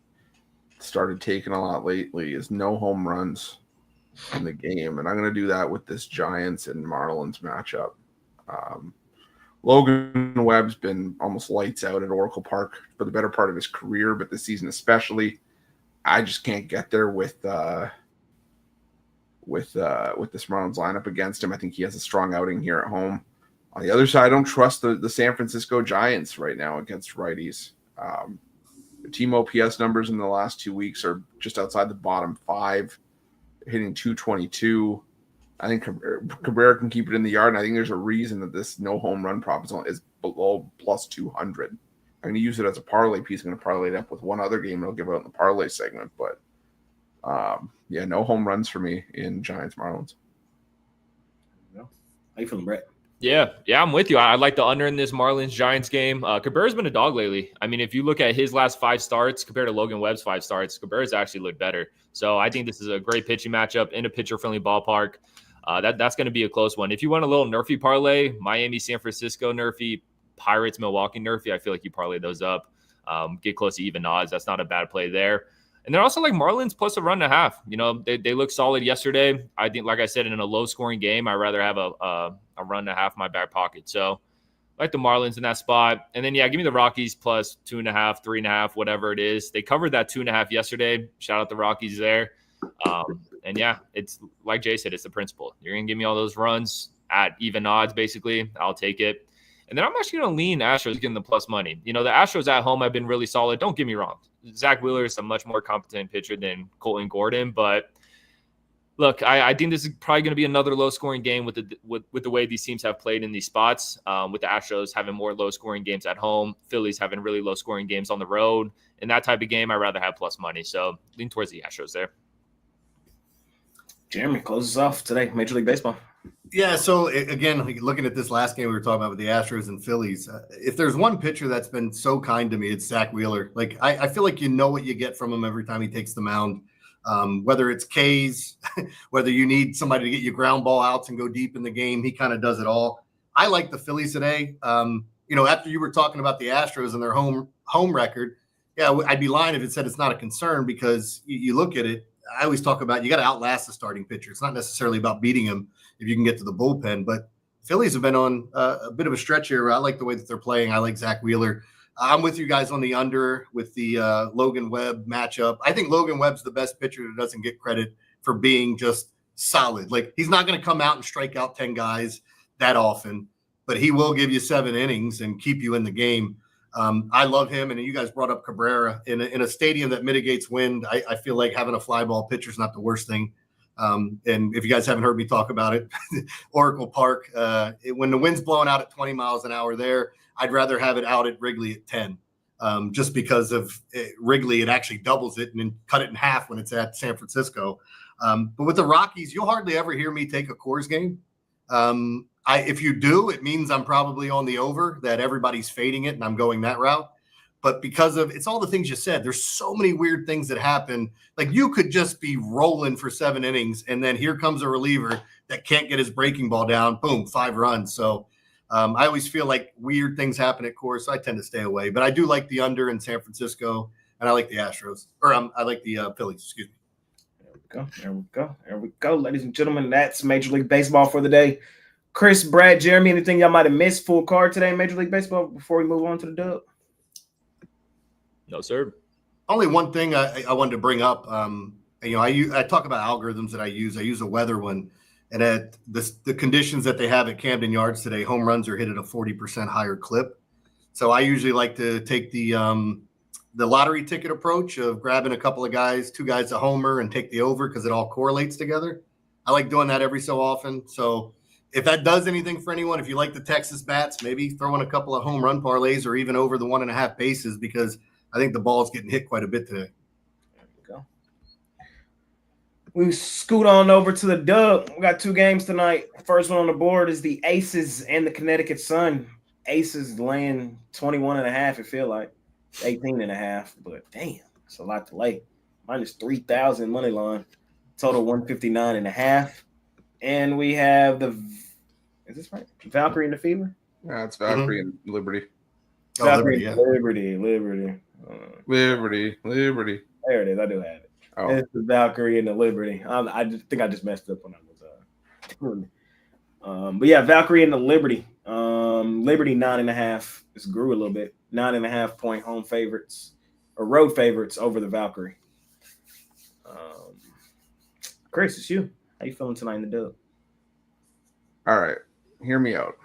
started taking a lot lately is no home runs in the game. And I'm going to do that with this Giants and Marlins matchup. Logan Webb's been almost lights out at Oracle Park for the better part of his career, but this season especially. I just can't get there with this Marlins lineup against him. I think he has a strong outing here at home. On the other side, I don't trust the San Francisco Giants right now against righties. The team OPS numbers in the last 2 weeks are just outside the bottom 5, hitting 222. I think Cabrera can keep it in the yard, and I think there's a reason that this no home run prop is below plus 200. I'm going to use it as a parlay piece. I'm going to parlay it up with one other game I'll give out in the parlay segment. But, yeah, no home runs for me in Giants-Marlins. How you feeling, Brett? Yeah, I'm with you. I like the under in this Marlins-Giants game. Cabrera's been a dog lately. I mean, if you look at his last 5 starts compared to Logan Webb's 5 starts, Cabrera's actually looked better. So I think this is a great pitching matchup in a pitcher-friendly ballpark. That's going to be a close one. If you want a little nerfy parlay, Miami, San Francisco nerfy, Pirates, Milwaukee nerfy, I feel like you parlay those up. Get close to even odds. That's not a bad play there. And they're also like Marlins plus a run and a half. You know, they look solid yesterday. I think, like I said, in a low-scoring game, I'd rather have a run and a half in my back pocket. So I like the Marlins in that spot. And then, yeah, give me the Rockies plus 2.5, 3.5, whatever it is. They covered that 2.5 yesterday. Shout out the Rockies there. And, yeah, it's like Jay said, it's the principle. You're going to give me all those runs at even odds, basically. I'll take it. And then I'm actually going to lean Astros getting the plus money. You know, the Astros at home have been really solid. Don't get me wrong. Zach Wheeler is a much more competent pitcher than Colton Gordon. But, look, I think this is probably going to be another low-scoring game with the way these teams have played in these spots, with the Astros having more low-scoring games at home, Phillies having really low-scoring games on the road. In that type of game, I'd rather have plus money. So lean towards the Astros there. Jeremy, closes off today, Major League Baseball. Yeah, so again, looking at this last game we were talking about with the Astros and Phillies, if there's one pitcher that's been so kind to me, it's Zach Wheeler. Like, I feel like you know what you get from him every time he takes the mound, whether it's Ks, whether you need somebody to get you ground ball outs and go deep in the game, he kind of does it all. I like the Phillies today. You know, after you were talking about the Astros and their home record, yeah, I'd be lying if it said it's not a concern, because you look at it. I always talk about you got to outlast the starting pitcher. It's not necessarily about beating him if you can get to the bullpen. But Phillies have been on a bit of a stretch here. I like the way that they're playing. I like Zach Wheeler. I'm with you guys on the under with the Logan Webb matchup. I think Logan Webb's the best pitcher that doesn't get credit for being just solid. Like, he's not going to come out and strike out 10 guys that often, but he will give you 7 innings and keep you in the game. I love him. And you guys brought up Cabrera in a stadium that mitigates wind. I feel like having a fly ball pitcher is not the worst thing. And if you guys haven't heard me talk about it, Oracle Park, when the wind's blowing out at 20 miles an hour there, I'd rather have it out at Wrigley at 10, just because of Wrigley, it actually doubles it and then cut it in half when it's at San Francisco. But with the Rockies, you'll hardly ever hear me take a Coors game. If you do, it means I'm probably on the over, that everybody's fading it and I'm going that route. But because of it's all the things you said, there's so many weird things that happen. Like, you could just be rolling for 7 innings, and then here comes a reliever that can't get his breaking ball down. Boom, 5 runs. So I always feel like weird things happen at Coors, so I tend to stay away. But I do like the under in San Francisco, and I like the Astros. Or I like the Phillies, excuse me. There we go. Ladies and gentlemen, that's Major League Baseball for the day. Chris, Brad, Jeremy, anything y'all might have missed? Full card today in Major League Baseball before we move on to the dub? No, sir. Only one thing I wanted to bring up. I talk about algorithms that I use. I use a weather one, and at the conditions that they have at Camden Yards today, home runs are hit at a 40% higher clip. So I usually like to take the lottery ticket approach of grabbing a couple of guys, 2 guys a homer, and take the over because it all correlates together. I like doing that every so often. So if that does anything for anyone, if you like the Texas bats, maybe throw in a couple of home run parlays or even over the 1.5 bases, because I think the ball is getting hit quite a bit today. There we go. We scoot on over to the dub. We got 2 games tonight. First one on the board is the Aces and the Connecticut Sun. Aces laying 21.5, it feel like. 18.5, but damn, it's a lot to lay. Minus 3,000 money line. Total 159.5. And we have is this right? Valkyrie and the Fever? Yeah, it's Valkyrie and Liberty. Oh, Liberty, yeah. Liberty. Liberty. There it is. I do have it. Oh. It's the Valkyrie and the Liberty. I think I just messed up when I was but yeah, Valkyrie and the Liberty. Liberty 9.5. This grew a little bit. 9.5 point home favorites or road favorites over the Valkyrie. Chris, it's you. How you feeling tonight in the dub? All right, hear me out.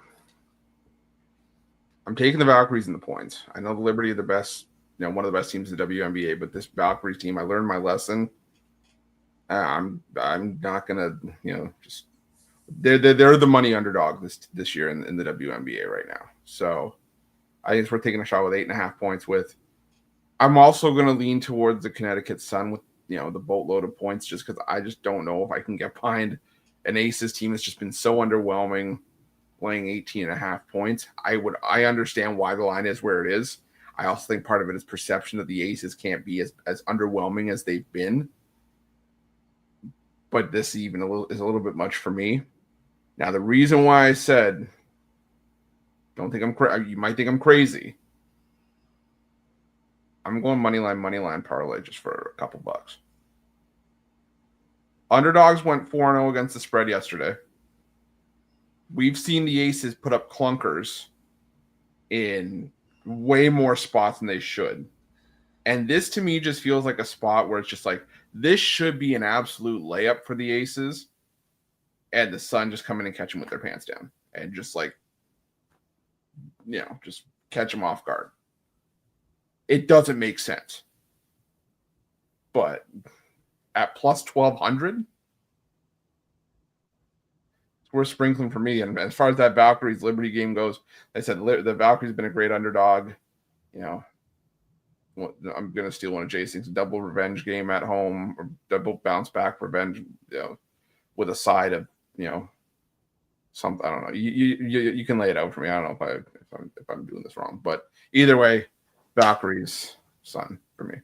I'm taking the Valkyries in the points. I know the Liberty are the best, one of the best teams in the WNBA, but this Valkyries team, I learned my lesson. I'm not gonna, just they're the money underdog this year in the WNBA right now. So I guess we're taking a shot with 8.5 points. I'm also gonna lean towards the Connecticut Sun with the boatload of points, just because I just don't know if I can get behind an Aces team that's just been so underwhelming, playing 18.5 points. I understand why the line is where it is. I also think part of it is perception that the Aces can't be as underwhelming as they've been. But this is a little bit much for me. Now, the reason why I said, don't think you might think I'm crazy. I'm going money line parlay just for a couple bucks. Underdogs went 4-0 against the spread yesterday. We've seen the Aces put up clunkers in way more spots than they should. And this to me just feels like a spot where it's just like, this should be an absolute layup for the Aces. And the Sun just come in and catch them with their pants down. And just just catch them off guard. It doesn't make sense. But at plus 1,200, we're sprinkling for me. And as far as that Valkyries Liberty game goes, I said the Valkyries have been a great underdog. I'm going to steal one of Jason's double revenge game at home, or double bounce back revenge, with a side of, something. I don't know. You can lay it out for me. I don't know if I'm doing this wrong, but either way, Valkyries Sun for me.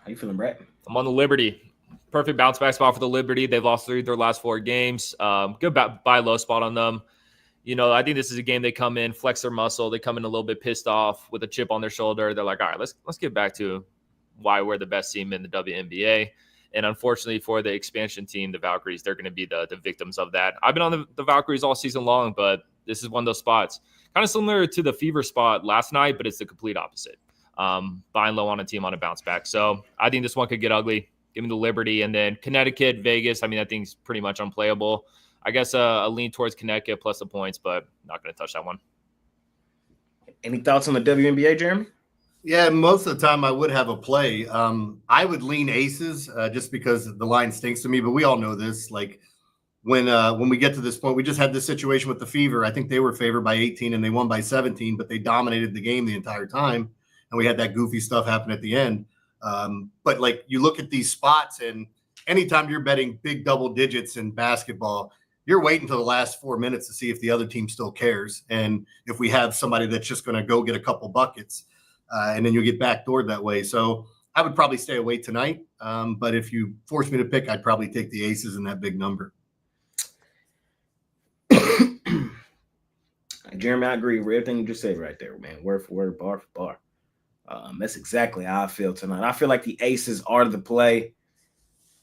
How you feeling, Brett? I'm on the Liberty. Perfect bounce back spot for the Liberty. They've lost 3 of their last 4 games. Good buy low spot on them. I think this is a game they come in, flex their muscle. They come in a little bit pissed off with a chip on their shoulder. They're like, all right, let's get back to why we're the best team in the WNBA. And unfortunately for the expansion team, the Valkyries, they're going to be the victims of that. I've been on the Valkyries all season long, but this is one of those spots. Kind of similar to the Fever spot last night, but it's the complete opposite. Buying low on a team on a bounce back. So I think this one could get ugly. Give me the Liberty. And then Connecticut, Vegas, I mean, that thing's pretty much unplayable. I guess a lean towards Connecticut plus the points, but not going to touch that one. Any thoughts on the WNBA, Jeremy? Yeah, most of the time I would have a play. I would lean Aces just because the line stinks to me, but we all know this. Like when we get to this point, we just had this situation with the Fever. I think they were favored by 18 and they won by 17, but they dominated the game the entire time. And we had that goofy stuff happen at the end. But like you look at these spots, and anytime you're betting big double digits in basketball, you're waiting until the last 4 minutes to see if the other team still cares. And if we have somebody that's just going to go get a couple buckets, and then you'll get backdoored that way. So I would probably stay away tonight. But if you force me to pick, I'd probably take the Aces in that big number. Jeremy, I agree with everything you just said right there, man. Word for word, bar for bar. That's exactly how I feel tonight. I feel like the Aces are the play.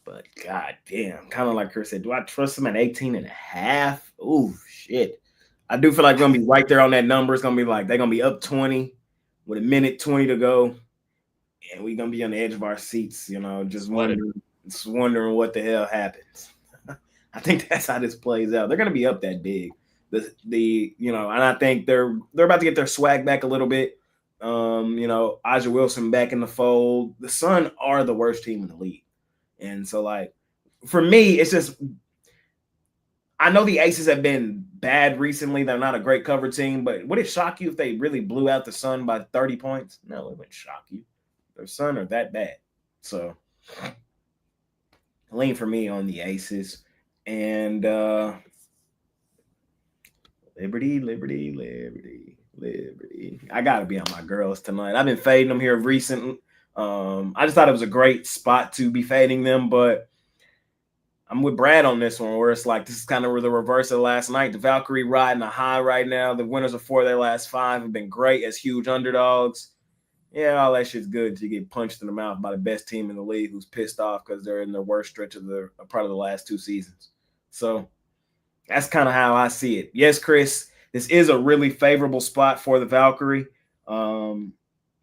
But god damn, kind of like Chris said, do I trust them at 18.5? Ooh, shit. I do feel like we're going to be right there on that number. It's going to be like they're going to be up 20 with a minute 20 to go. And we're going to be on the edge of our seats, just wondering what the hell happens. I think that's how this plays out. They're going to be up that big. And I think they're about to get their swag back a little bit. Aja Wilson back in the fold. The Sun are the worst team in the league. And so, like, for me, it's just I know the Aces have been bad recently. They're not a great cover team, but would it shock you if they really blew out the Sun by 30 points? No, it wouldn't shock you. The Sun are that bad. So, lean for me on the Aces. And Liberty. I got to be on my girls tonight. I've been fading them here recently. I just thought it was a great spot to be fading them, but I'm with Brad on this one, where it's like this is kind of the reverse of last night. The Valkyrie riding a high right now. The winners of 4 of their last 5 have been great as huge underdogs. Yeah, all that shit's good to get punched in the mouth by the best team in the league who's pissed off because they're in the worst stretch of part of the last 2 seasons. So that's kind of how I see it. Yes, Chris, this is a really favorable spot for the Valkyrie.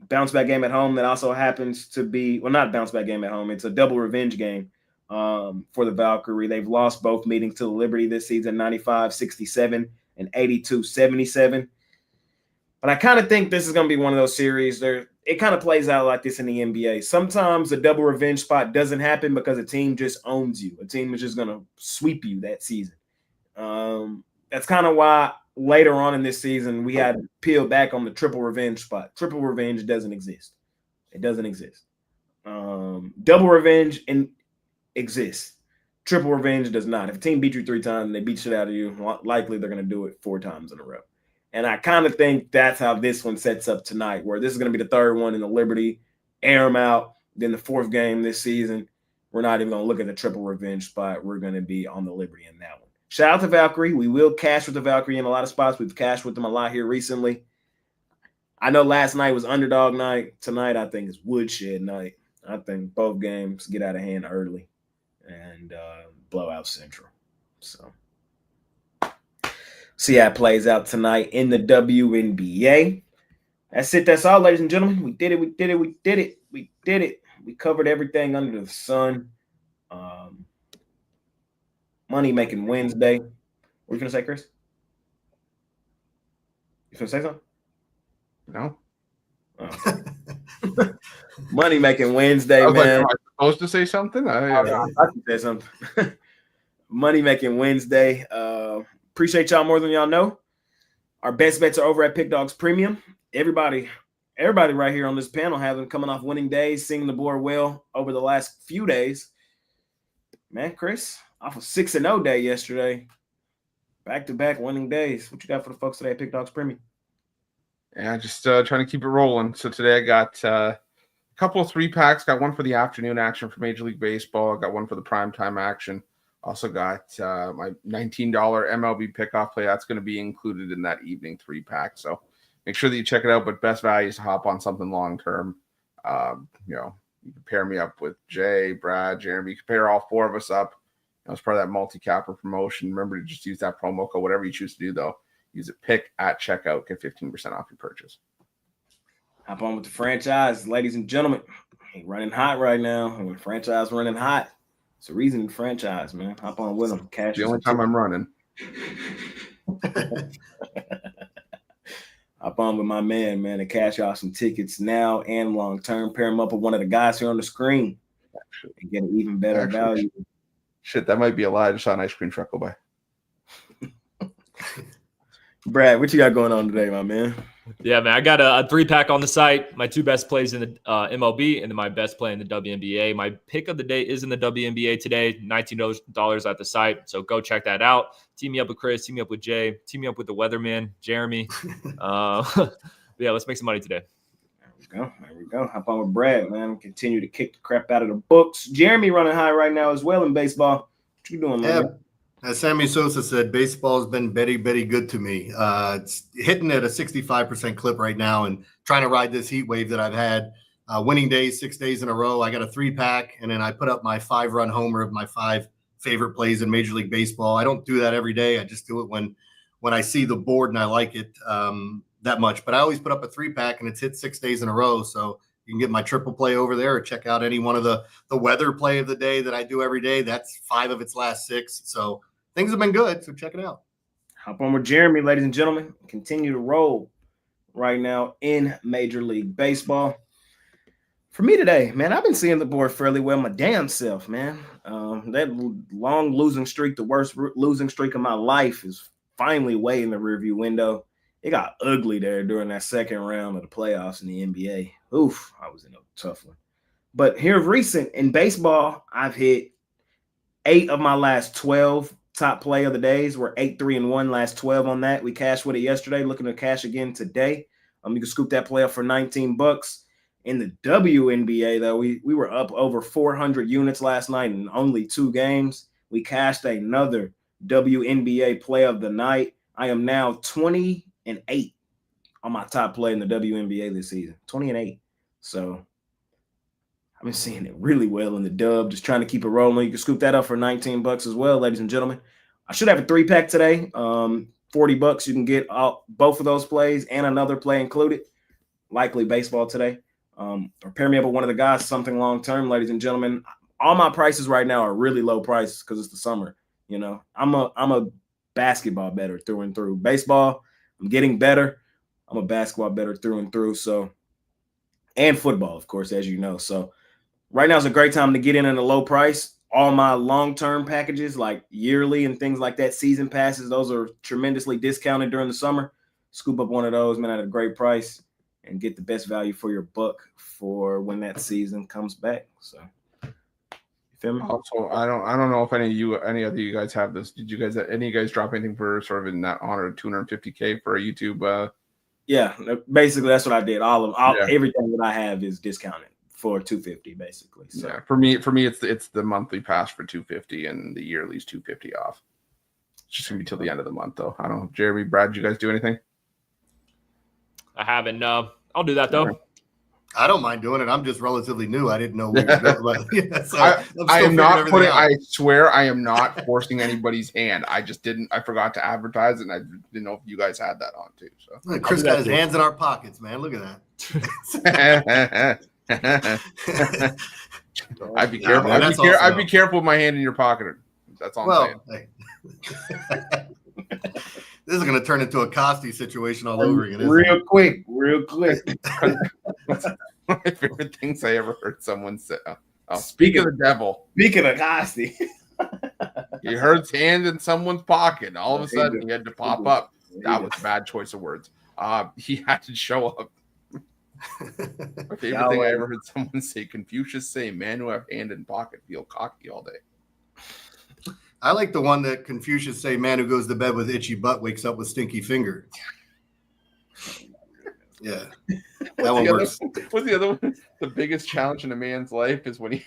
bounce back game at home that also happens to be, well, not a bounce back game at home. It's a double revenge game for the Valkyrie. They've lost both meetings to the Liberty this season, 95-67 and 82-77. But I kind of think this is going to be one of those series. It kind of plays out like this in the NBA. Sometimes a double revenge spot doesn't happen because a team just owns you. A team is just going to sweep you that season. That's kind of why later on in this season we had to peel back on the triple revenge spot. Triple revenge doesn't exist. It doesn't exist. Double revenge exists. Triple revenge does not. If a team beat you 3 times and they beat shit out of you, likely they're going to do it 4 times in a row. And I kind of think that's how this one sets up tonight, where this is going to be the 3rd one in the Liberty, air them out. Then the 4th game this season, we're not even going to look at the triple revenge spot. We're going to be on the Liberty in that one. Shout out to Valkyrie. We will cash with the Valkyrie in a lot of spots. We've cashed with them a lot here recently. I know last night was underdog night. Tonight, I think, is woodshed night. I think both games get out of hand early and blow out Central. So see how it plays out tonight in the WNBA. That's it. That's all, ladies and gentlemen. We did it. We did it. We did it. We did it. We covered everything under the sun. Money Making Wednesday. What are you going to say, Chris? You going to say something? No. Oh. Money Making Wednesday, man. Like, am I supposed to say something? I can say something. Money Making Wednesday. Appreciate y'all more than y'all know. Our best bets are over at Pick Dogs Premium. Everybody right here on this panel have been coming off winning days, seeing the board well over the last few days. Man, Chris, off a 6-0 day yesterday. Back-to-back winning days. What you got for the folks today at Pick Dogs Premium? Yeah, just trying to keep it rolling. So today I got a couple of 3-packs. Got one for the afternoon action for Major League Baseball. Got one for the primetime action. Also got my $19 MLB pickoff play. That's going to be included in that evening 3-pack. So make sure that you check it out. But best value is to hop on something long-term. You can pair me up with Jay, Brad, Jeremy. You can pair all 4 of us up. As part of that multi-capper promotion. Remember to just use that promo code, whatever you choose to do, though. Use it pick at checkout. Get 15% off your purchase. Hop on with the franchise, ladies and gentlemen. Ain't running hot right now. When the franchise running hot, it's a reason to franchise, man. Hop on with them. Cash. The only time I'm running. Hop on with my man, and cash out some tickets now and long term. Pair them up with one of the guys here on the screen and get an even better value. Shit, that might be a lie. I just saw an ice cream truck go by. Brad, what you got going on today, my man? Yeah, man, I got a 3-pack on the site. My 2 best plays in the MLB and then my best play in the WNBA. My pick of the day is in the WNBA today, $19 at the site. So go check that out. Team me up with Chris, team me up with Jay, team me up with the weatherman, Jeremy. Yeah, let's make some money today. There we go. Hop on with Brad, man. Continue to kick the crap out of the books. Jeremy running high right now as well in baseball. What you doing, man? As Sammy Sosa said, baseball's been very, very good to me. It's hitting at a 65% clip right now and trying to ride this heat wave that I've had. Winning days, 6 days in a row. I got a 3-pack, and then I put up my 5-run homer of my 5 favorite plays in Major League Baseball. I don't do that every day. I just do it when I see the board and I like it that much. But I always put up a 3-pack, and it's hit 6 days in a row. So you can get my triple play over there or check out any one of the weather play of the day that I do every day. That's 5 of its last 6. So things have been good, so check it out. Hop on with Jeremy, ladies and gentlemen. Continue to roll right now in Major League Baseball. For me today, man, I've been seeing the board fairly well my damn self, man. That long losing streak, the worst losing streak of my life, is finally way in the rearview window. It got ugly there during that second round of the playoffs in the NBA. Oof, I was in a tough one. But here of recent, in baseball, I've hit 8 of my last 12 top play of the days. We're 8-3-1 last 12 on that. We cashed with it yesterday, looking to cash again today. You can scoop that play up for $19. In the WNBA, though, we were up over 400 units last night in only 2 games. We cashed another WNBA play of the night. I am now 20-8 on my top play in the WNBA this season. 20-8. So I've been seeing it really well in the dub, just trying to keep it rolling. You can scoop that up for $19 as well, ladies and gentlemen. I should have a 3-pack today. $40. You can get both of those plays and another play included. likely baseball today. Or pair me up with one of the guys, something long term, ladies and gentlemen. All my prices right now are really low prices because it's the summer. You know, I'm a basketball better through and through. Baseball, I'm getting better. I'm a basketball better through and through. So, and football, of course, as you know. So right now is a great time to get in at a low price. All my long-term packages, like yearly and things like that, season passes, those are tremendously discounted during the summer. Scoop up one of those, man, at a great price and get the best value for your buck for when that season comes back. So, you feel me? Also, I don't know if any of you guys have this. Did you guys any of you guys drop anything for sort of in that honor of $250K for a YouTube? Yeah, basically that's what I did. Everything that I have is discounted for $250, basically. So yeah, for me, it's the monthly pass for $250 and the yearly's $250 off. It's just gonna be till the end of the month, though. I don't know, Jeremy, Brad, did you guys do anything? I haven't. I'll do that though. I don't mind doing it. I'm just relatively new. I didn't know where to go. Yeah, so I am not putting. I swear, I am not forcing anybody's hand. I just didn't. I forgot to advertise, and I didn't know if you guys had that on too. So Chris got his hands in our pockets, man. Look at that. I'd be careful. I'd be careful with my hand in your pocket. That's all I'm saying. Hey. This is going to turn into a Costi situation all over again. Real quick. One of my favorite things I ever heard someone say. Speaking of the devil. Speaking of Costi. He heard his hand in someone's pocket. And all of a sudden, he had to pop up. That was a bad choice of words. He had to show up. My favorite thing I ever heard someone say, Confucius say, man who have hand in pocket feel cocky all day. I like the one that Confucius say, man who goes to bed with itchy butt wakes up with stinky finger. Yeah. That one works. What's the other one? The biggest challenge in a man's life is when he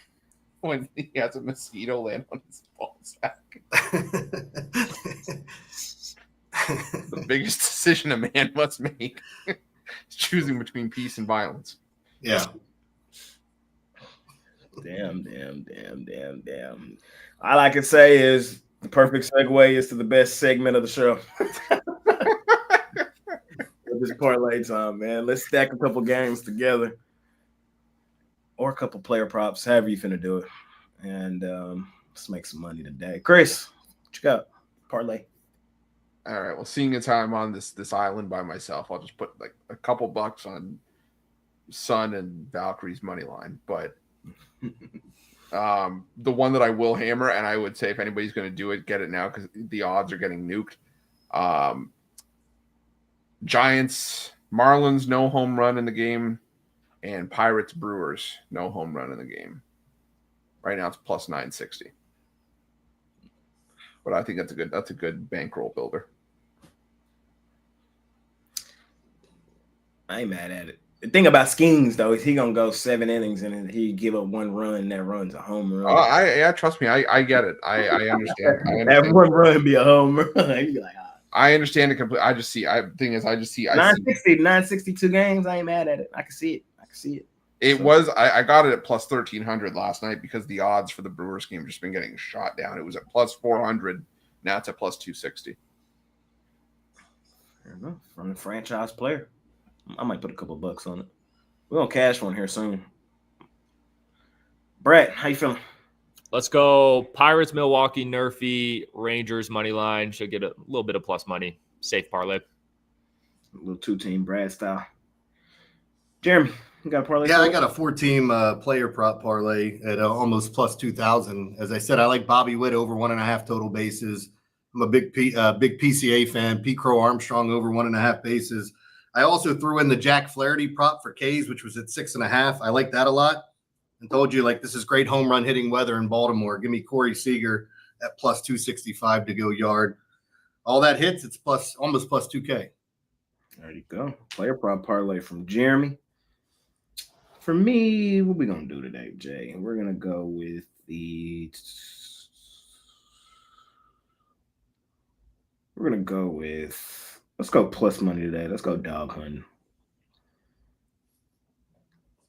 has a mosquito land on his ball sack. The biggest decision a man must make is choosing between peace and violence. Yeah. Damn. All I can say is the perfect segue is to the best segment of the show. This parlay time, man. Let's stack a couple games together or a couple player props, however you finna do it. And let's make some money today. Chris, what you got? Parlay. All right. Well, seeing as how I'm on this island by myself, I'll just put like a couple bucks on Sun and Valkyrie's money line. But the one that I will hammer, and I would say if anybody's going to do it, get it now because the odds are getting nuked. Giants, Marlins, no home run in the game, and Pirates, Brewers, no home run in the game. Right now it's plus 960. But I think that's a good bankroll builder. I ain't mad at it. The thing about Skeens, though, is he gonna go 7 innings and he give up one run. That run's a home run. Oh, trust me, I get it. I understand. That one run be a home run. You be like, I understand it completely. I just see. 962 games. I ain't mad at it. I can see it. It was. I got it at plus 1300 last night because the odds for the Brewers game just been getting shot down. It was at plus 400. Now it's at plus 260. Fair enough. From the franchise player. I might put a couple bucks on it. We're gonna cash one here soon. Brett, how you feeling? Let's go Pirates, Milwaukee, Nerfy, Rangers money line. Should get a little bit of plus money. Safe parlay. A little 2-team Brad style. Jeremy, you got a parlay? Yeah, I got a 4-team player prop parlay at almost plus 2,000. As I said, I like Bobby Witt over 1.5 total bases. I'm a big PCA fan. Pete Crow Armstrong over 1.5 bases. I also threw in the Jack Flaherty prop for K's, which was at 6.5. I like that a lot. And told you, like, this is great home run hitting weather in Baltimore. Give me Corey Seager at plus 265 to go yard. All that hits, it's almost plus 2K. There you go. Player prop parlay from Jeremy. For me, what we gonna do today, Jay? We're gonna go with let's go plus money today. Let's go dog hunting.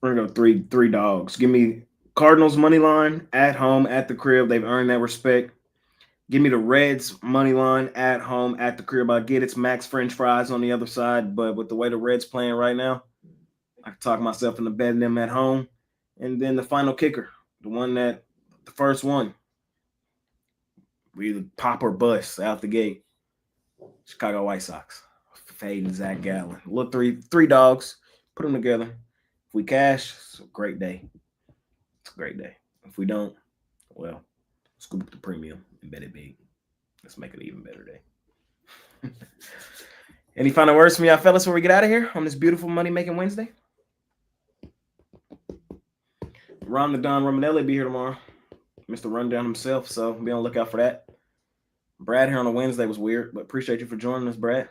We're gonna go three dogs. Give me Cardinals money line at home at the crib. They've earned that respect. Give me the Reds money line at home at the crib. I get it's Max French fries on the other side, but with the way the Reds playing right now, I can talk myself into betting them at home. And then the final kicker, the first one, we either pop or bust out the gate. Chicago White Sox, fading Zach Gallen. Look, three dogs, put them together. If we cash, it's a great day. It's a great day. If we don't, well, scoop up the premium and bet it big. Let's make it an even better day. Any final words from y'all fellas before we get out of here on this beautiful money-making Wednesday? Ron the Don Romanelli be here tomorrow. Mr. Rundown himself, so be on the lookout for that. Brad here on a Wednesday was weird, but appreciate you for joining us, Brad.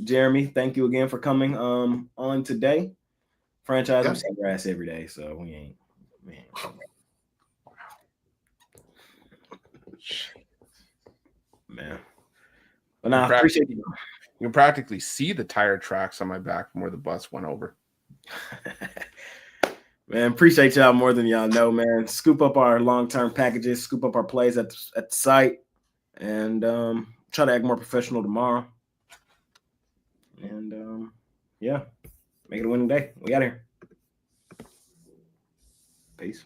Jeremy, thank you again for coming on today. Franchise, we see grass every day, so we ain't, man. Man. But nah, I appreciate you. You can practically see the tire tracks on my back from where the bus went over. Man, appreciate y'all more than y'all know, man. Scoop up our long-term packages, scoop up our plays at the site, and try to act more professional tomorrow. And yeah, make it a winning day. We out here. Peace.